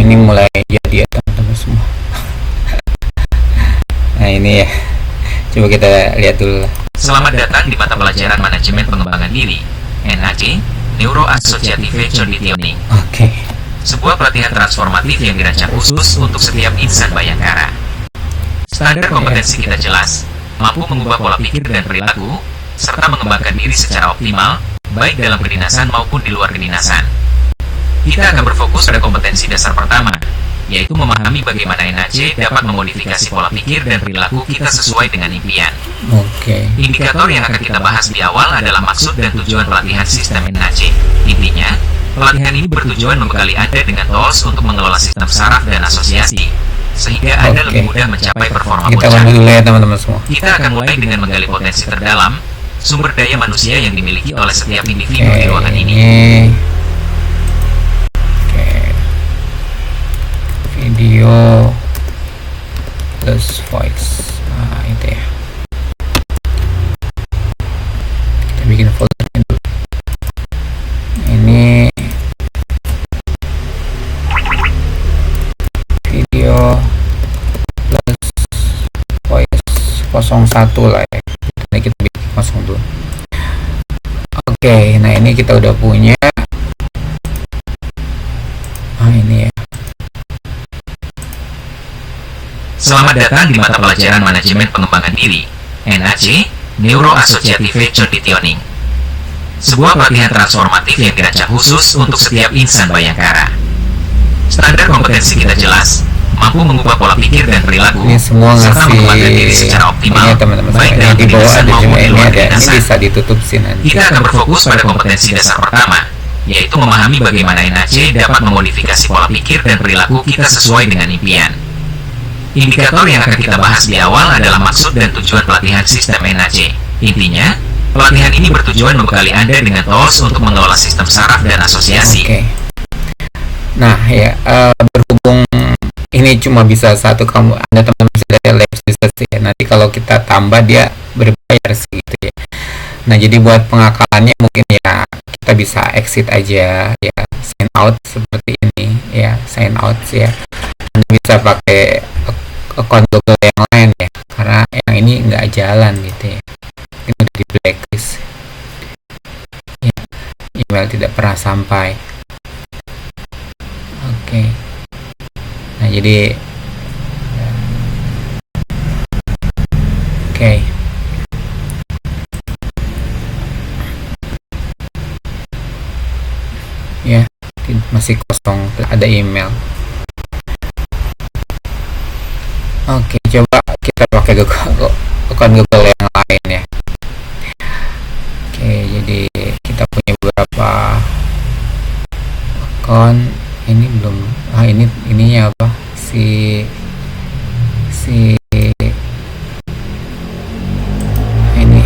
Ini mulai jadi ya teman-teman semua. Nah ini ya, coba kita lihat dulu. Selamat datang di mata pelajaran Manajemen Pengembangan Diri NAC, Neuroassociative Conditioning. Oke. Sebuah pelatihan transformatif yang dirancang khusus untuk setiap insan Bayangkara. Standar kompetensi kita jelas, mampu mengubah pola pikir dan perilaku, serta mengembangkan diri secara optimal, baik dalam kedinasan maupun di luar kedinasan. Kita akan berfokus pada kompetensi dasar pertama, yaitu memahami bagaimana NAC dapat memodifikasi pola pikir dan perilaku kita sesuai dengan impian. Oke. Indikator yang akan kita bahas di awal adalah maksud dan tujuan pelatihan sistem NAC. Intinya, pelatihan ini bertujuan membekali Anda dengan tools untuk mengelola sistem saraf dan asosiasi, sehingga Anda lebih mudah mencapai performa Kita puncak. lanjut dulu ya teman-teman semua. Kita akan mulai dengan menggali potensi terdalam, sumber daya manusia yang dimiliki oleh setiap individu di ruangan ini. Video plus voice. Nah itu ya, kita bikin foldernya dulu. Ini video plus 01 lah ya. Nah, kita bikin 02. Oke, nah ini kita udah punya. Ini ya. Selamat datang di mata pelajaran Manajemen Pengembangan Diri, NAC, Neuroassociative Conditioning. Sebuah pelatihan transformatif yang dirancang khusus untuk setiap insan Bayangkara. Standar kompetensi kita jelas, mampu mengubah pola pikir dan perilaku, Ini semua serta ngasih mengembangkan diri secara optimal, ini teman-teman, baik ini dalam di bawah kedinasan ada maupun juga di ini luar ada, ini kedinasan. bisa ditutup sih nanti. Kita akan berfokus pada kompetensi dasar pertama, yaitu memahami bagaimana NAC dapat memodifikasi pola pikir dan perilaku kita sesuai dengan impian. Indikator yang akan kita bahas di awal adalah maksud dan tujuan pelatihan sistem NAC. Intinya, pelatihan ini bertujuan membekali Anda dengan tools untuk mengelola sistem saraf dan asosiasi. Oke. Nah ya, berhubung ini cuma bisa satu, Anda teman-teman bisa lihat lab research ya. Nanti kalau kita tambah dia berbayar sih gitu ya. Nah jadi buat pengakalannya mungkin ya kita bisa exit aja ya, sign out seperti ini ya, sign out ya. Anda bisa pakai akun Google yang lain ya, karena yang ini nggak jalan gitu ya. Ini udah di blacklist ya, email tidak pernah sampai. Oke. Nah jadi oke. Ya, masih kosong, ada email. Oke, coba kita pakai akun Google yang lain ya. Oke, jadi kita punya beberapa akun. Ini belum, ininya apa? Si ini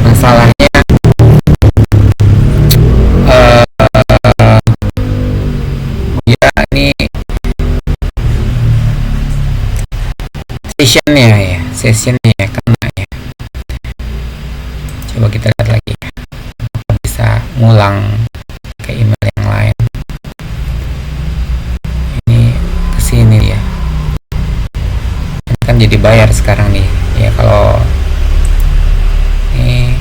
masalahnya ya ini sessionnya ya karena ya. Coba kita lihat lagi ya. Bisa ngulang ke email yang lain. Ini kesini ya. Ini kan jadi bayar sekarang nih ya, kalau ini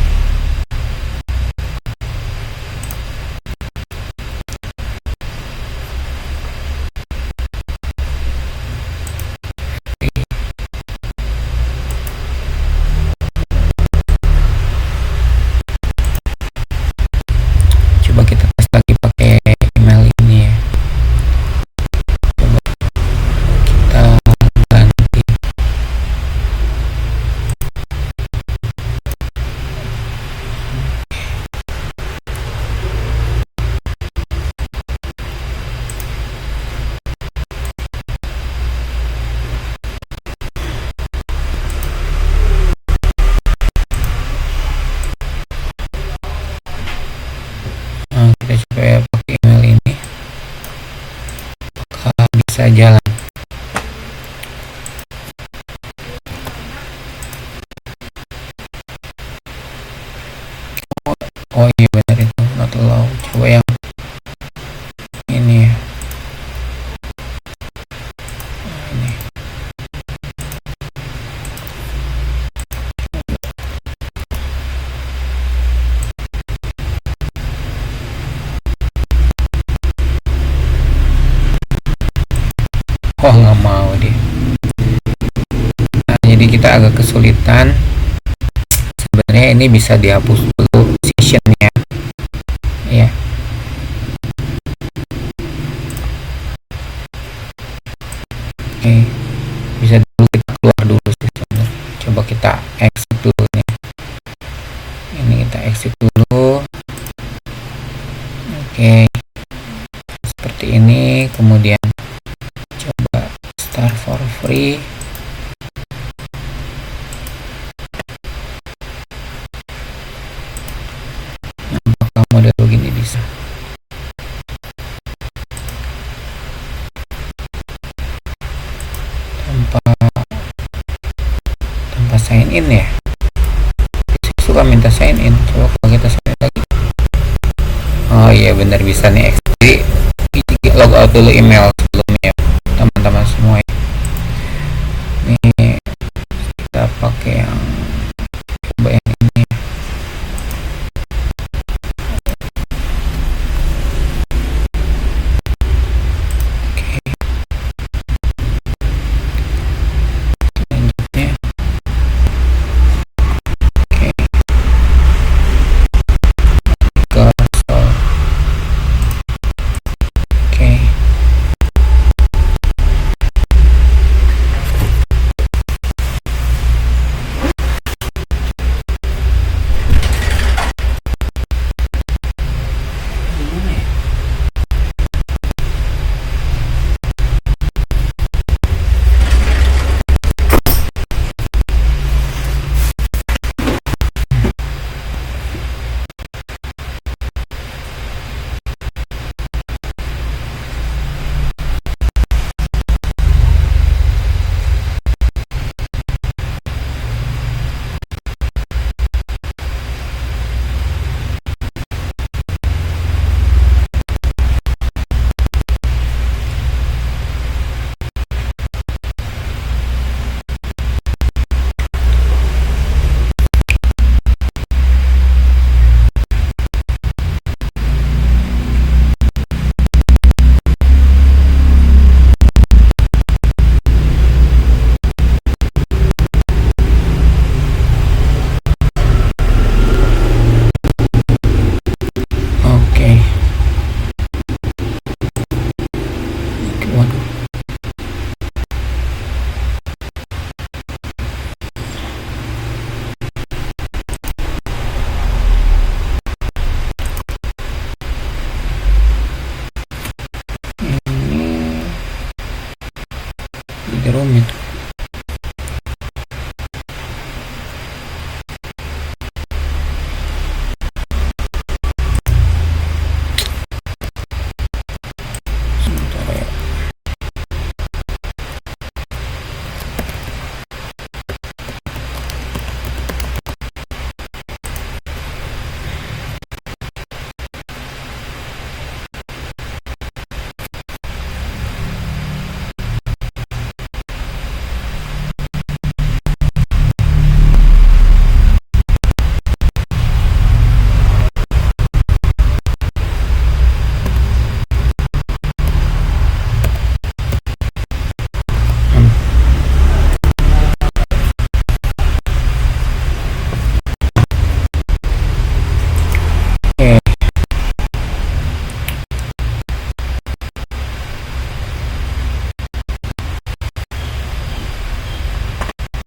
coba kita tes lagi pakai email ini ya. Coba kita ganti. Nah, kita coba ya pakai email ini, apakah bisa jalan. Oh iya benar, itu not allow. Coba yang ini ya. Nah, ini oh nggak mau dia. Nah, jadi kita agak kesulitan. Sebenarnya ini bisa dihapus dulu sessionnya ya. Oke, bisa dulu kita keluar dulu sessionnya. Coba kita exit dulu nih. Ini kita exit dulu. Oke, seperti ini. Kemudian coba start for free. Apakah model begini bisa? Tanpa sign in ya. Suka minta sign in. Coba kalau kita sign in lagi. Oh iya benar, bisa nih. Jadi log out dulu email sebelumnya teman-teman semua ya. Nih jadi rumit. Sebentar ya.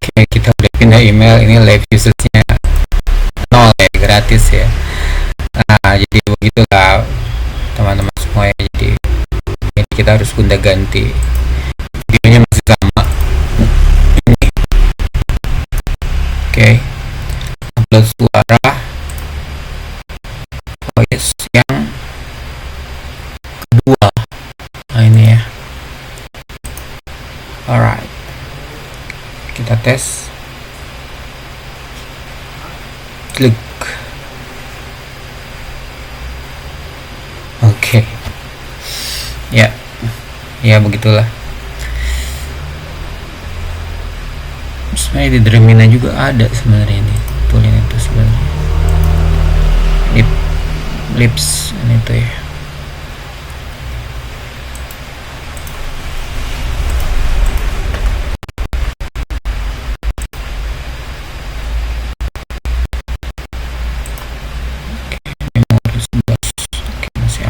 Oke, kita udah pindah email. Ini live usage-nya 0 ya, gratis ya. Nah, jadi begitulah teman-teman semua ya. Jadi kita harus gonta ganti. Videonya masih sama. Ini. Oke. Upload suara. Oh yes, yang kedua. Nah, ini ya. Alright. Kita tes. Klik. Oke. Ya. Ya begitulah. Sebenarnya di Dremina juga ada sebenarnya ini. Toolnya itu sebenarnya. Lips ini tuh ya.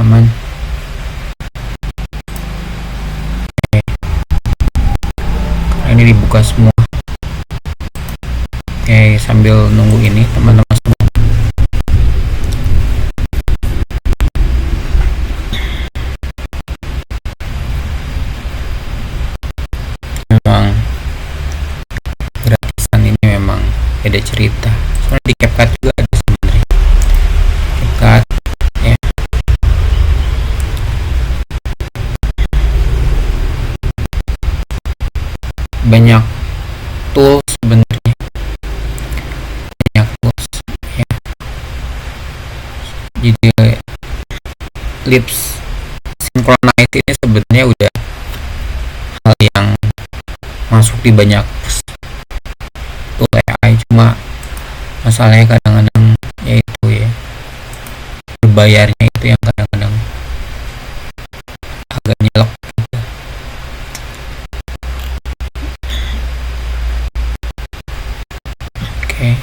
Aman. Ini dibuka semua. Oke, sambil nunggu ini teman-teman semua. Memang gratisan ini memang beda cerita. Soalnya di CapCut juga ada sebenarnya. CapCut ya. Banyak tools sebenarnya, banyak tools ya. Jadi lips synchronize ini sebenarnya udah hal yang masuk di banyak tool AI, cuma masalahnya kadang-kadang yaitu ya berbayarnya itu yang kadang-kadang agak nyelok. Oke.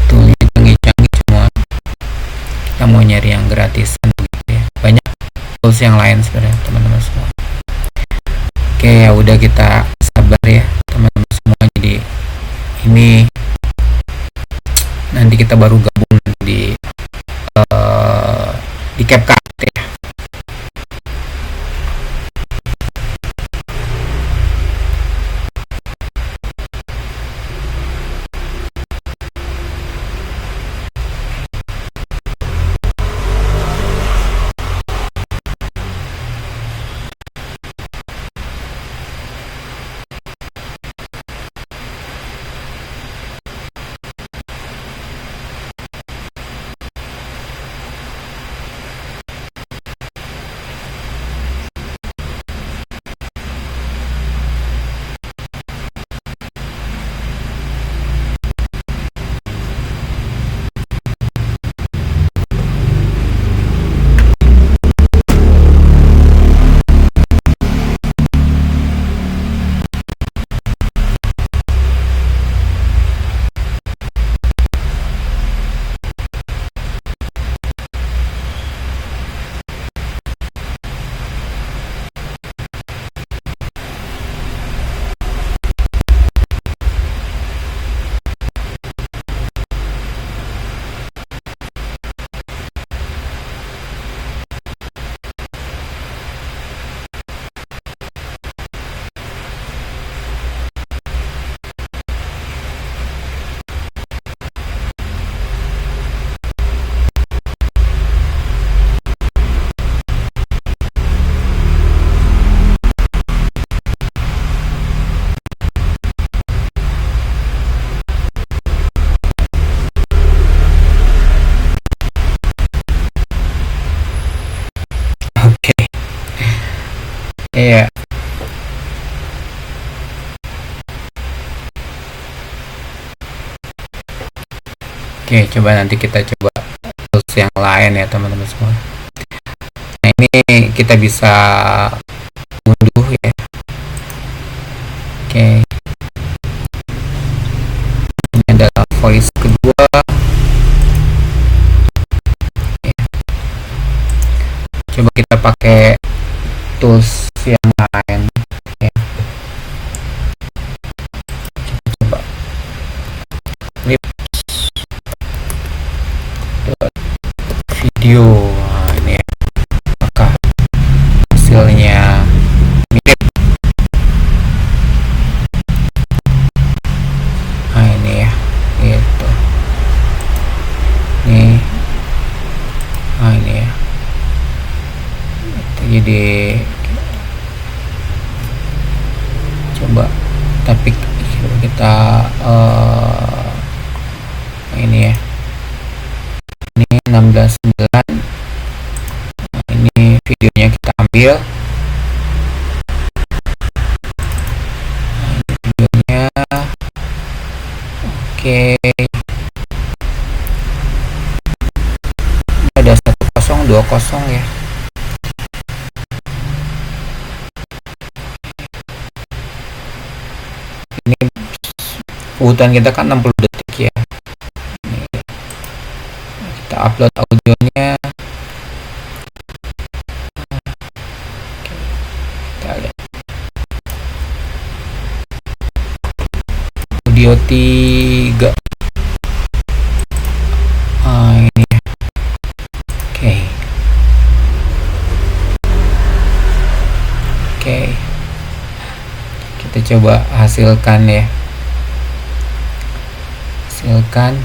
Toolnya canggih-canggih semua. Kita mau nyari yang gratisan gitu ya. Banyak tools yang lain sebenarnya teman-teman semua. Oke, ya udah, kita sabar ya teman-teman semua. Jadi ini nanti kita baru gabung di CapCut ya. Iya. Oke, coba nanti kita coba tools yang lain ya teman-teman semua. Nah, ini kita bisa unduh ya. Oke. Ini adalah voice kedua. Coba kita pakai tools yang lain. Oke. Coba video. Nah, ini ya. Apakah hasilnya mirip? Nah, ini ya. Gitu. Nih. Nah, ini ya. Jadi coba tapi kita ini ya, ini 16:9. Nah, ini videonya kita ambil. Nah, ini videonya. Oke, ada 1020 ya. Ini urutan kita kan 60 detik ya. Ini kita upload audionya. Kita lihat audio 3. Ini ya. Oke, kita coba hasilkan ya. Hasilkan.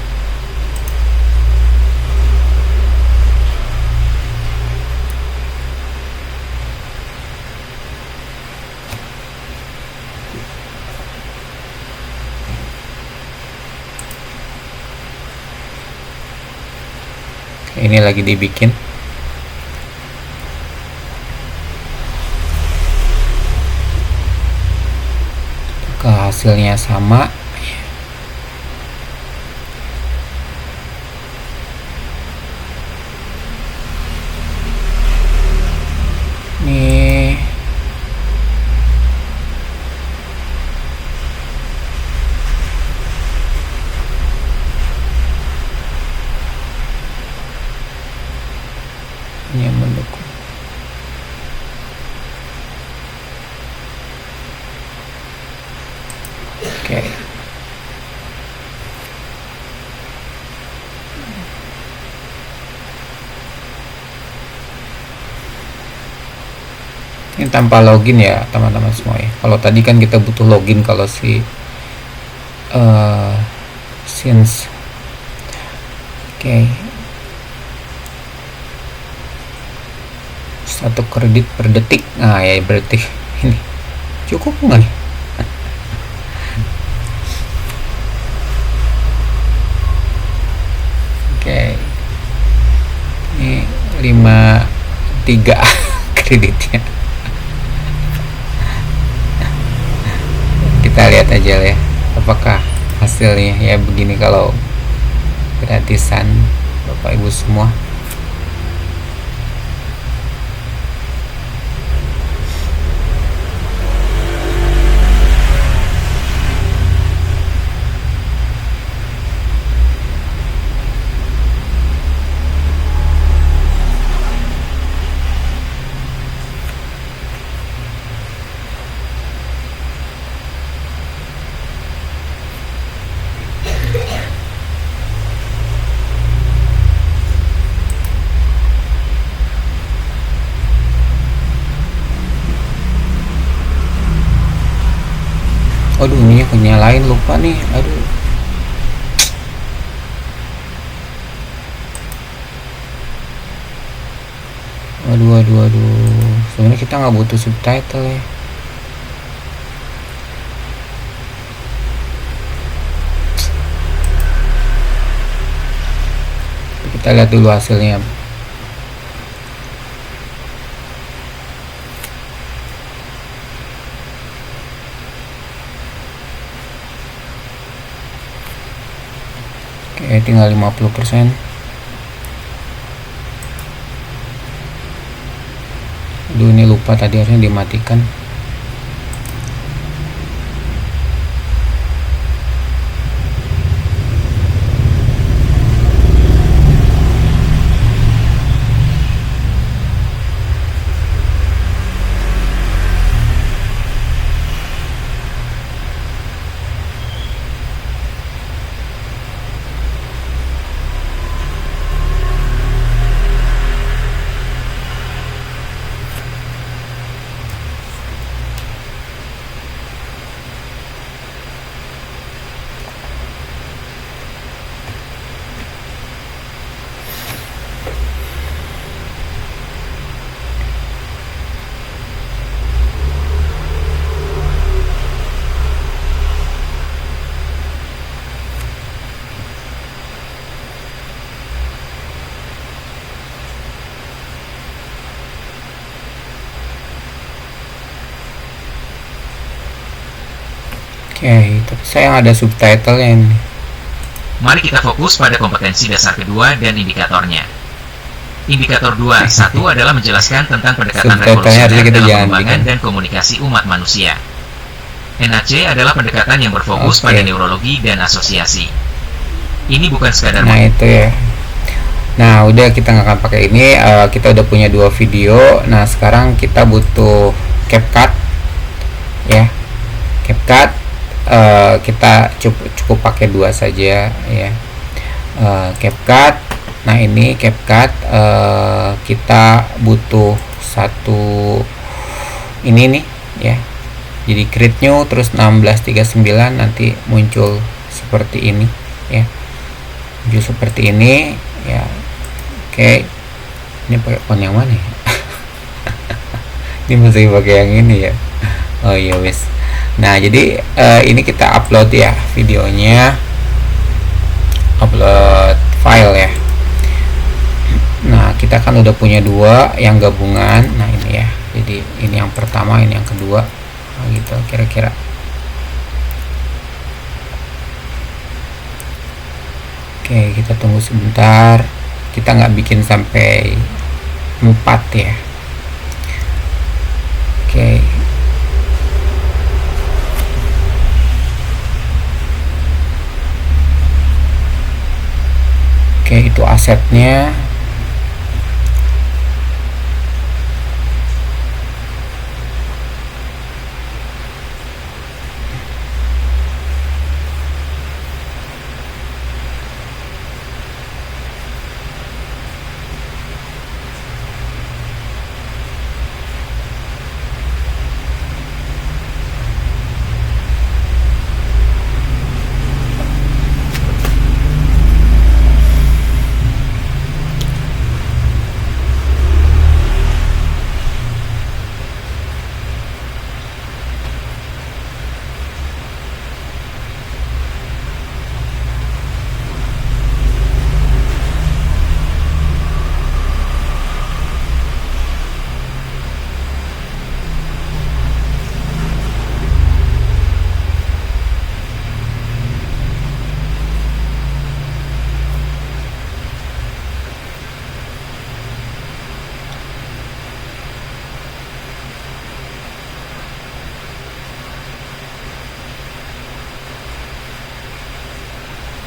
Ini lagi dibikin. Apakah hasilnya sama? Nih. Ini yang mendukung. Oke. Ini tanpa login ya teman-teman semua ya. Kalau tadi kan kita butuh login kalau si since. Oke. 1 kredit per detik. Nah ya berarti ini cukup nggak nih? Oke, ini 53 kreditnya. Kita lihat aja ya apakah hasilnya ya begini kalau gratisan Bapak Ibu semua. Aduh, ini nyalain lupa nih. Aduh. Aduh. Sebenarnya kita nggak butuh subtitle ya. Kita lihat dulu hasilnya. Oke, tinggal 50%. Aduh, ini lupa tadi harusnya dimatikan. Oke, tapi sayang ada subtitlenya ini. Mari kita fokus pada kompetensi dasar kedua dan indikatornya. Indikator 2.1 adalah menjelaskan tentang pendekatan Subtitlenya harusnya revolusioner kita dalam jangan pengembangan bikin. dan komunikasi umat manusia. NAC adalah pendekatan yang berfokus Oke. pada neurologi dan asosiasi. Ini bukan sekadar Nah, itu ya. Nah, udah kita nggak akan pakai ini. Kita udah punya 2 video. Nah, sekarang kita butuh CapCut ya. CapCut kita cukup pakai 2 saja ya. CapCut. Nah, ini CapCut kita butuh satu ini nih ya. Jadi create new terus 1639 nanti muncul seperti ini ya. Muncul seperti ini ya. Oke. Ini pakai font yang mana ya? Ini mesti pakai yang ini ya. Oh iya wes. Nah, jadi ini kita upload ya videonya. Upload file ya. Nah, kita kan udah punya 2 yang gabungan. Nah, ini ya. Jadi ini yang pertama, ini yang kedua. Nah, gitu kira-kira. Oke, kita tunggu sebentar. Kita nggak bikin sampai 4 ya. Oke. Oke, itu asetnya.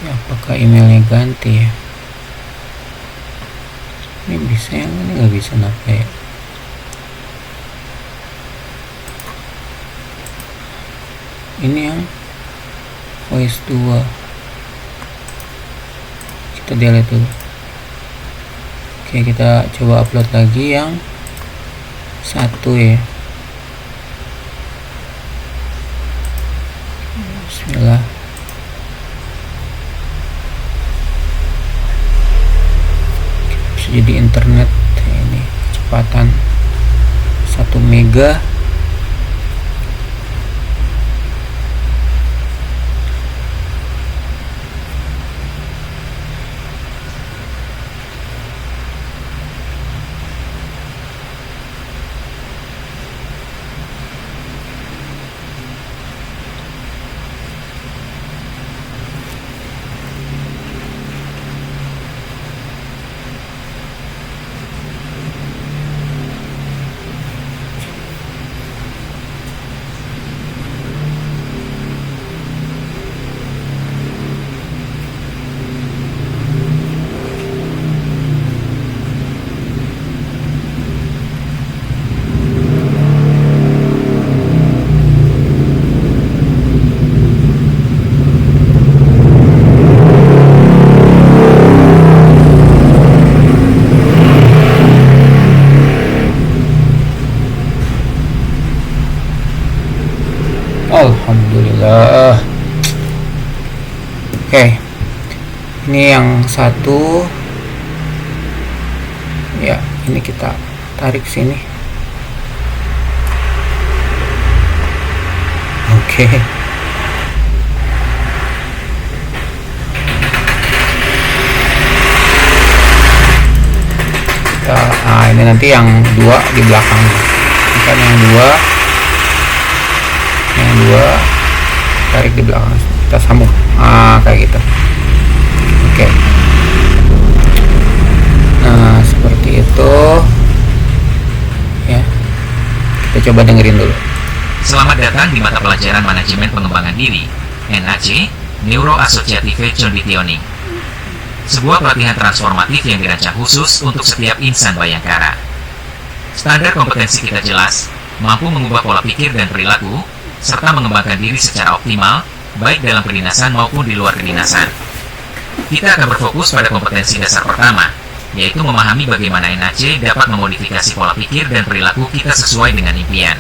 Ya, apakah emailnya ganti ya? Ini bisa, yang ini nggak bisa kenapa ya? Ini yang voice 2 kita delete dulu. Oke, kita coba upload lagi yang 1 ya. Bismillah. Bisa jadi internet ini kecepatan 1 mega. Oke, ini yang satu ya, ini kita tarik sini. Oke, ini nanti yang dua di belakang, kan yang dua tarik di belakang, kita sambung kayak gitu. Oke, nah seperti itu ya, kita coba dengerin dulu. Selamat datang di mata pelajaran Manajemen Pengembangan Diri, NAC, Neuroassociative Conditioning. Sebuah pelatihan transformatif yang dirancang khusus untuk setiap insan bayangkara. Standar kompetensi kita jelas, mampu mengubah pola pikir dan perilaku, serta mengembangkan diri secara optimal, baik dalam kedinasan maupun di luar kedinasan. Kita akan berfokus pada kompetensi dasar pertama, yaitu memahami bagaimana NAC dapat memodifikasi pola pikir dan perilaku kita sesuai dengan impian.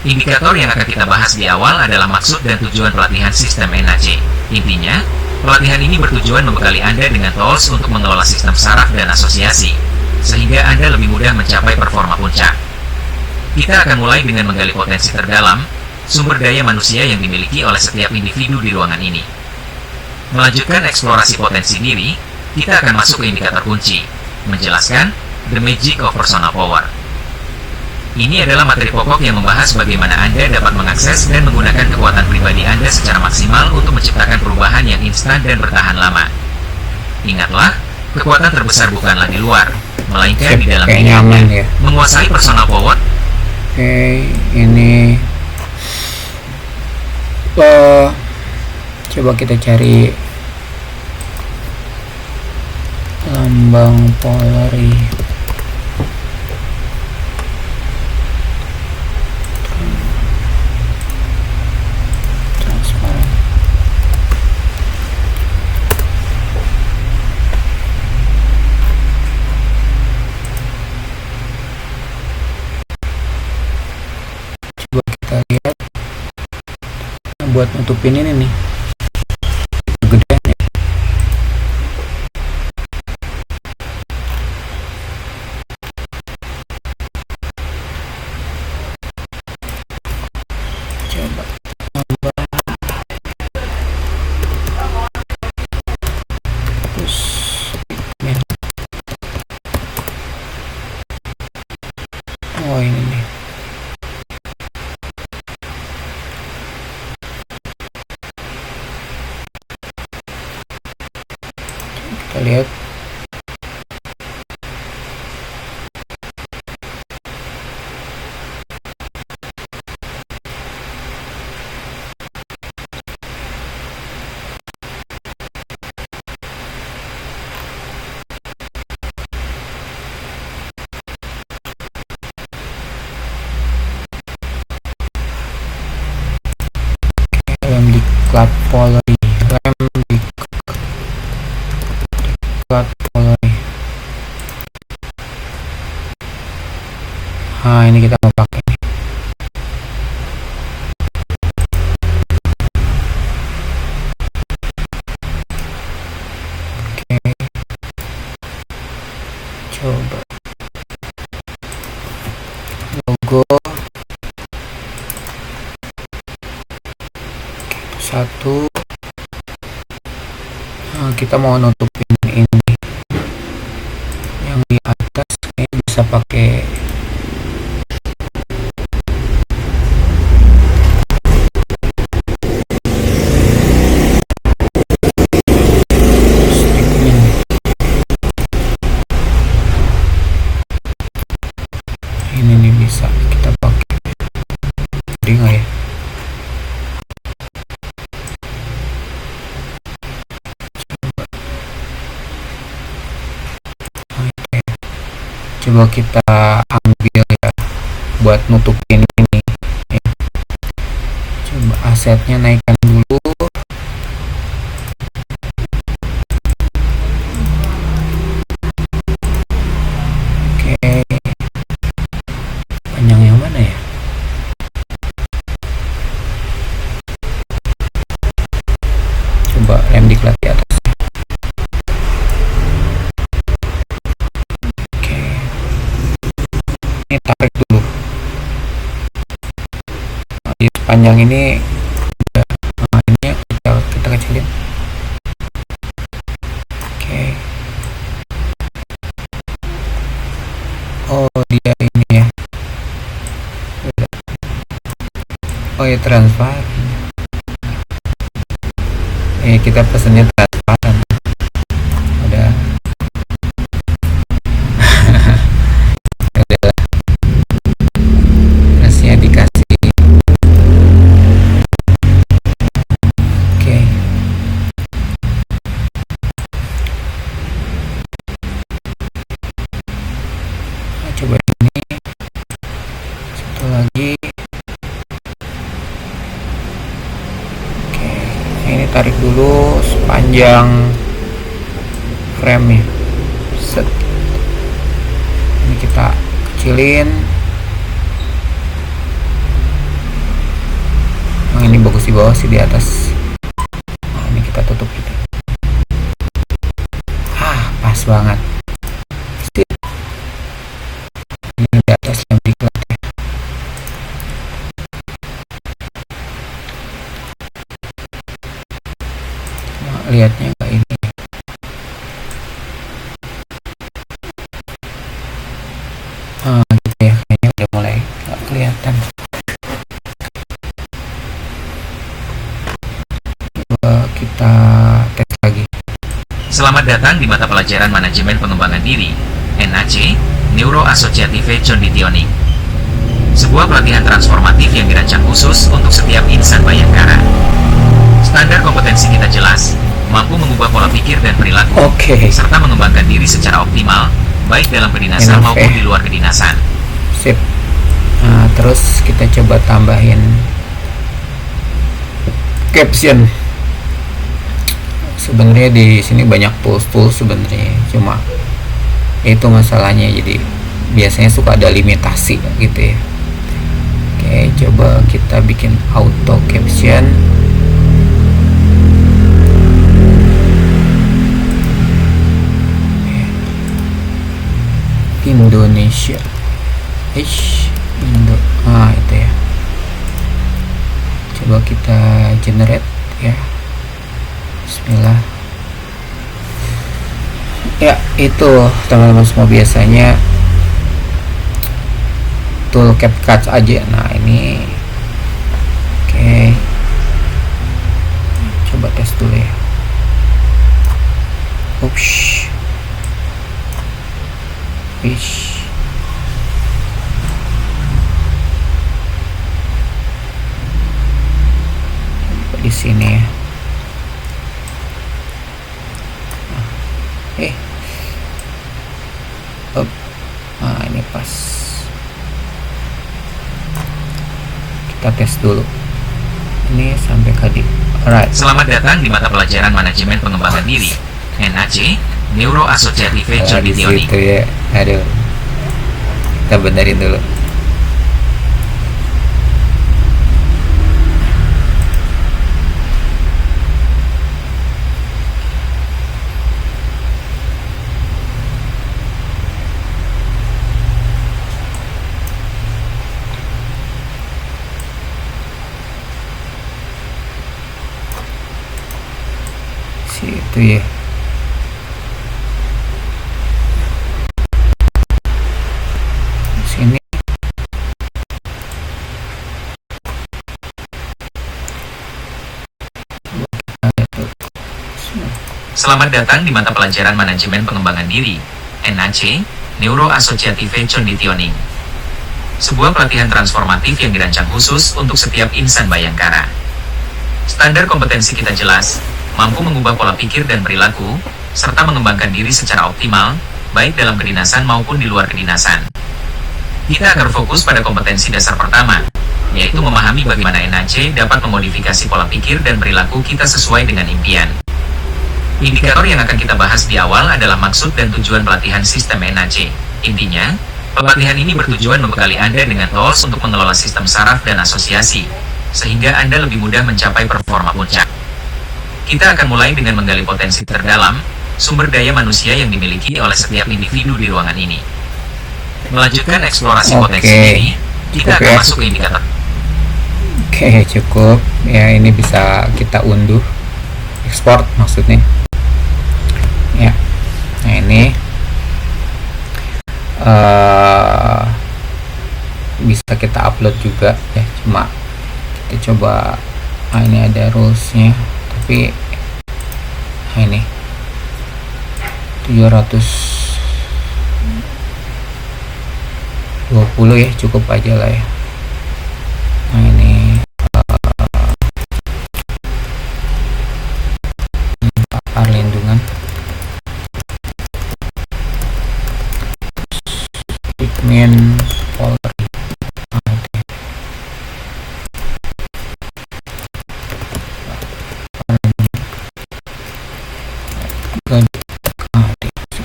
Indikator yang akan kita bahas di awal adalah maksud dan tujuan pelatihan sistem NAC. Intinya, pelatihan ini bertujuan membekali Anda dengan tools untuk mengelola sistem saraf dan asosiasi, sehingga Anda lebih mudah mencapai performa puncak. Kita akan mulai dengan menggali potensi terdalam, sumber daya manusia yang dimiliki oleh setiap individu di ruangan ini. Melanjutkan eksplorasi potensi diri, kita akan masuk ke indikator kunci, menjelaskan The Magic of Personal Power. Ini adalah materi pokok yang membahas bagaimana Anda dapat mengakses dan menggunakan kekuatan pribadi Anda secara maksimal untuk menciptakan perubahan yang instan dan bertahan lama. Ingatlah, kekuatan terbesar bukanlah di luar, melainkan di dalam diri Anda. Ya. Menguasai personal power. Oke, ini coba kita cari lambang polari. Kita lihat buat nutupin ini nih gedean ya. Coba tambah terus ya. Oh ini nih. Kita lihat lem diklat polari, polari. Ini kita mau pakai nih. Oke, coba logo. Satu. Kita mau nutupin ini yang di atas, kayaknya bisa pakai stickman. Ini nih bisa kita pakai, jadi nggak ya? Coba kita ambil ya buat nutupin ini ya. Coba asetnya naikkan dulu. Oke, panjang yang mana ya? Coba rem Ini tarik dulu. Di sepanjang ini ini kita kecilin. Oke. Oh, dia ini ya. Oh ya, transparan. Kita pesennya transparan. Udah. Udah. Rasanya dikasih. Oke. Nah, coba ini. Satu lagi. Ini tarik dulu sepanjang frame nya, set. Ini kita kecilin. Nah, ini bagus di bawah sih, di atas. Nah, ini kita tutup gitu. Pas banget. Sip. Ini di atas yang diklat ya. Lihatnya nggak ini. Gitu ya, kayaknya udah mulai nggak kelihatan. Coba kita tes lagi. Selamat datang di mata pelajaran Manajemen Pengembangan Diri, NAC, Neuro-Associative Conditioning. Sebuah pelatihan transformatif yang dirancang khusus untuk setiap insan Bayangkara. Standar kompetensi kita jelas, mampu mengubah pola pikir dan perilaku, serta mengembangkan diri secara optimal, baik dalam kedinasan maupun di luar kedinasan. Sip. Nah, terus kita coba tambahin caption. Sebenarnya di sini banyak tools sebenarnya, cuma itu masalahnya, jadi biasanya suka ada limitasi gitu ya. Oke, coba kita bikin auto caption. Indonesia, Indo, itu ya. Coba kita generate ya. Bismillah. Ya, itu teman-teman semua biasanya tool CapCut aja. Nah, ini oke. Coba tes dulu ya. Ups. Di sini ya. Ini pas. Kita tes dulu. Ini sampai ke alright. Selamat datang di mata pelajaran Manajemen Pengembangan Diri, NAC, Neuro-Associative Conditioning. Itu ya. Aduh. Kita benerin dulu. Situ ya. Sini. Selamat datang di mata pelajaran Manajemen Pengembangan Diri, NAC, Neuro-Associative Conditioning. Sebuah pelatihan transformatif yang dirancang khusus untuk setiap insan Bayangkara. Standar kompetensi kita jelas, mampu mengubah pola pikir dan perilaku, serta mengembangkan diri secara optimal, baik dalam kedinasan maupun di luar kedinasan. Kita akan fokus pada kompetensi dasar pertama, yaitu memahami bagaimana NAC dapat memodifikasi pola pikir dan perilaku kita sesuai dengan impian. Indikator yang akan kita bahas di awal adalah maksud dan tujuan pelatihan sistem NAC. Intinya, pelatihan ini bertujuan membekali Anda dengan tools untuk mengelola sistem saraf dan asosiasi, sehingga Anda lebih mudah mencapai performa puncak. Kita akan mulai dengan menggali potensi terdalam, sumber daya manusia yang dimiliki oleh setiap individu di ruangan ini. Melanjutkan eksplorasi potensi Oke. diri, kita Cukup akan ya. masuk ke indikator. Oke, cukup ya. Ini bisa kita unduh, ekspor maksudnya ya. Nah, ini bisa kita upload juga ya, cuma kita coba. Ini ada rulesnya, tapi ini 720 ya, cukup aja lah ya. Nah, ini perlindungan admin Polri.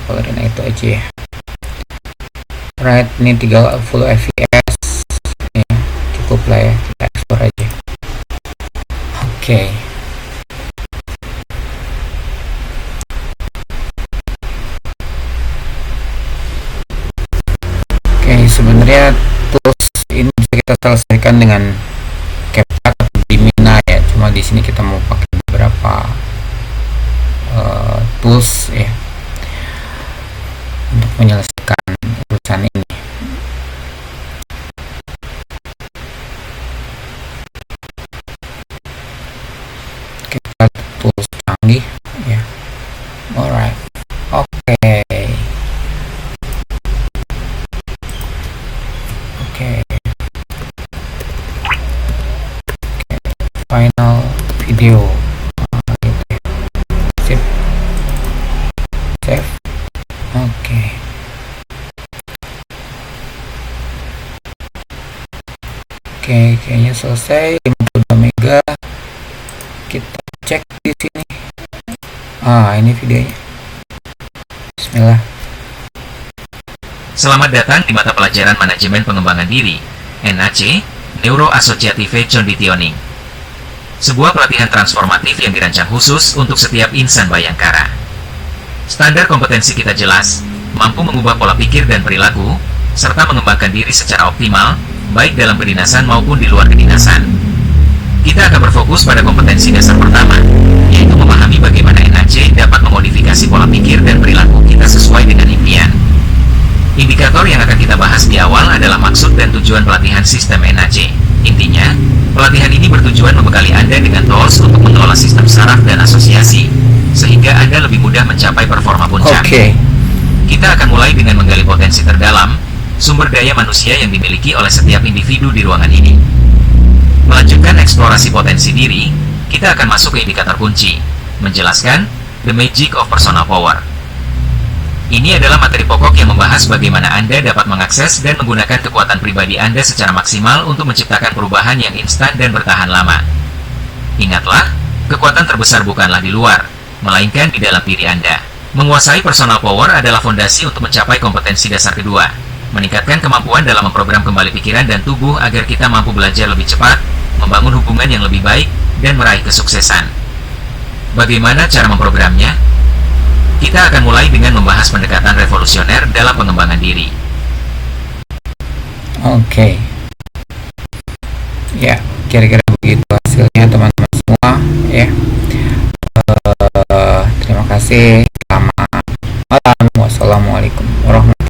Polri, nah itu aja ya. Right, ini 30 fps ya, cukup lah ya, kita ekspor aja. Oke. Sebenarnya tools ini bisa kita selesaikan dengan CapCut atau Dimina ya, cuma di sini kita mau pakai beberapa tools ya untuk menyelesaikan urusan ini. Kita tools canggih ya. Alright, oke. Final video. Sip. Save. Oke. Kayaknya selesai. 52 mega. Kita cek di sini. Ini videonya. Bismillah. Selamat datang di mata pelajaran Manajemen Pengembangan Diri, NAC, Neuroassociative Conditioning. Sebuah pelatihan transformatif yang dirancang khusus untuk setiap insan Bayangkara. Standar kompetensi kita jelas, mampu mengubah pola pikir dan perilaku, serta mengembangkan diri secara optimal, baik dalam kedinasan maupun di luar kedinasan. Kita akan berfokus pada kompetensi dasar pertama, yaitu memahami bagaimana NAC dapat memodifikasi pola pikir dan perilaku kita sesuai dengan impian. Indikator yang akan kita bahas di awal adalah maksud dan tujuan pelatihan sistem NAC. Intinya, pelatihan ini bertujuan membekali Anda dengan tools untuk mengelola sistem saraf dan asosiasi, sehingga Anda lebih mudah mencapai performa puncak. Kita akan mulai dengan menggali potensi terdalam, sumber daya manusia yang dimiliki oleh setiap individu di ruangan ini. Melanjutkan eksplorasi potensi diri, kita akan masuk ke indikator kunci, menjelaskan The Magic of Personal Power. Ini adalah materi pokok yang membahas bagaimana Anda dapat mengakses dan menggunakan kekuatan pribadi Anda secara maksimal untuk menciptakan perubahan yang instan dan bertahan lama. Ingatlah, kekuatan terbesar bukanlah di luar, melainkan di dalam diri Anda. Menguasai personal power adalah fondasi untuk mencapai kompetensi dasar kedua, meningkatkan kemampuan dalam memprogram kembali pikiran dan tubuh agar kita mampu belajar lebih cepat, membangun hubungan yang lebih baik, dan meraih kesuksesan. Bagaimana cara memprogramnya? Kita akan mulai dengan membahas pendekatan revolusioner dalam pengembangan diri. Oke. Ya, kira-kira begitu hasilnya teman-teman semua ya. Terima kasih. Selamat malam. Wassalamualaikum warahmatullahi wabarakatuh.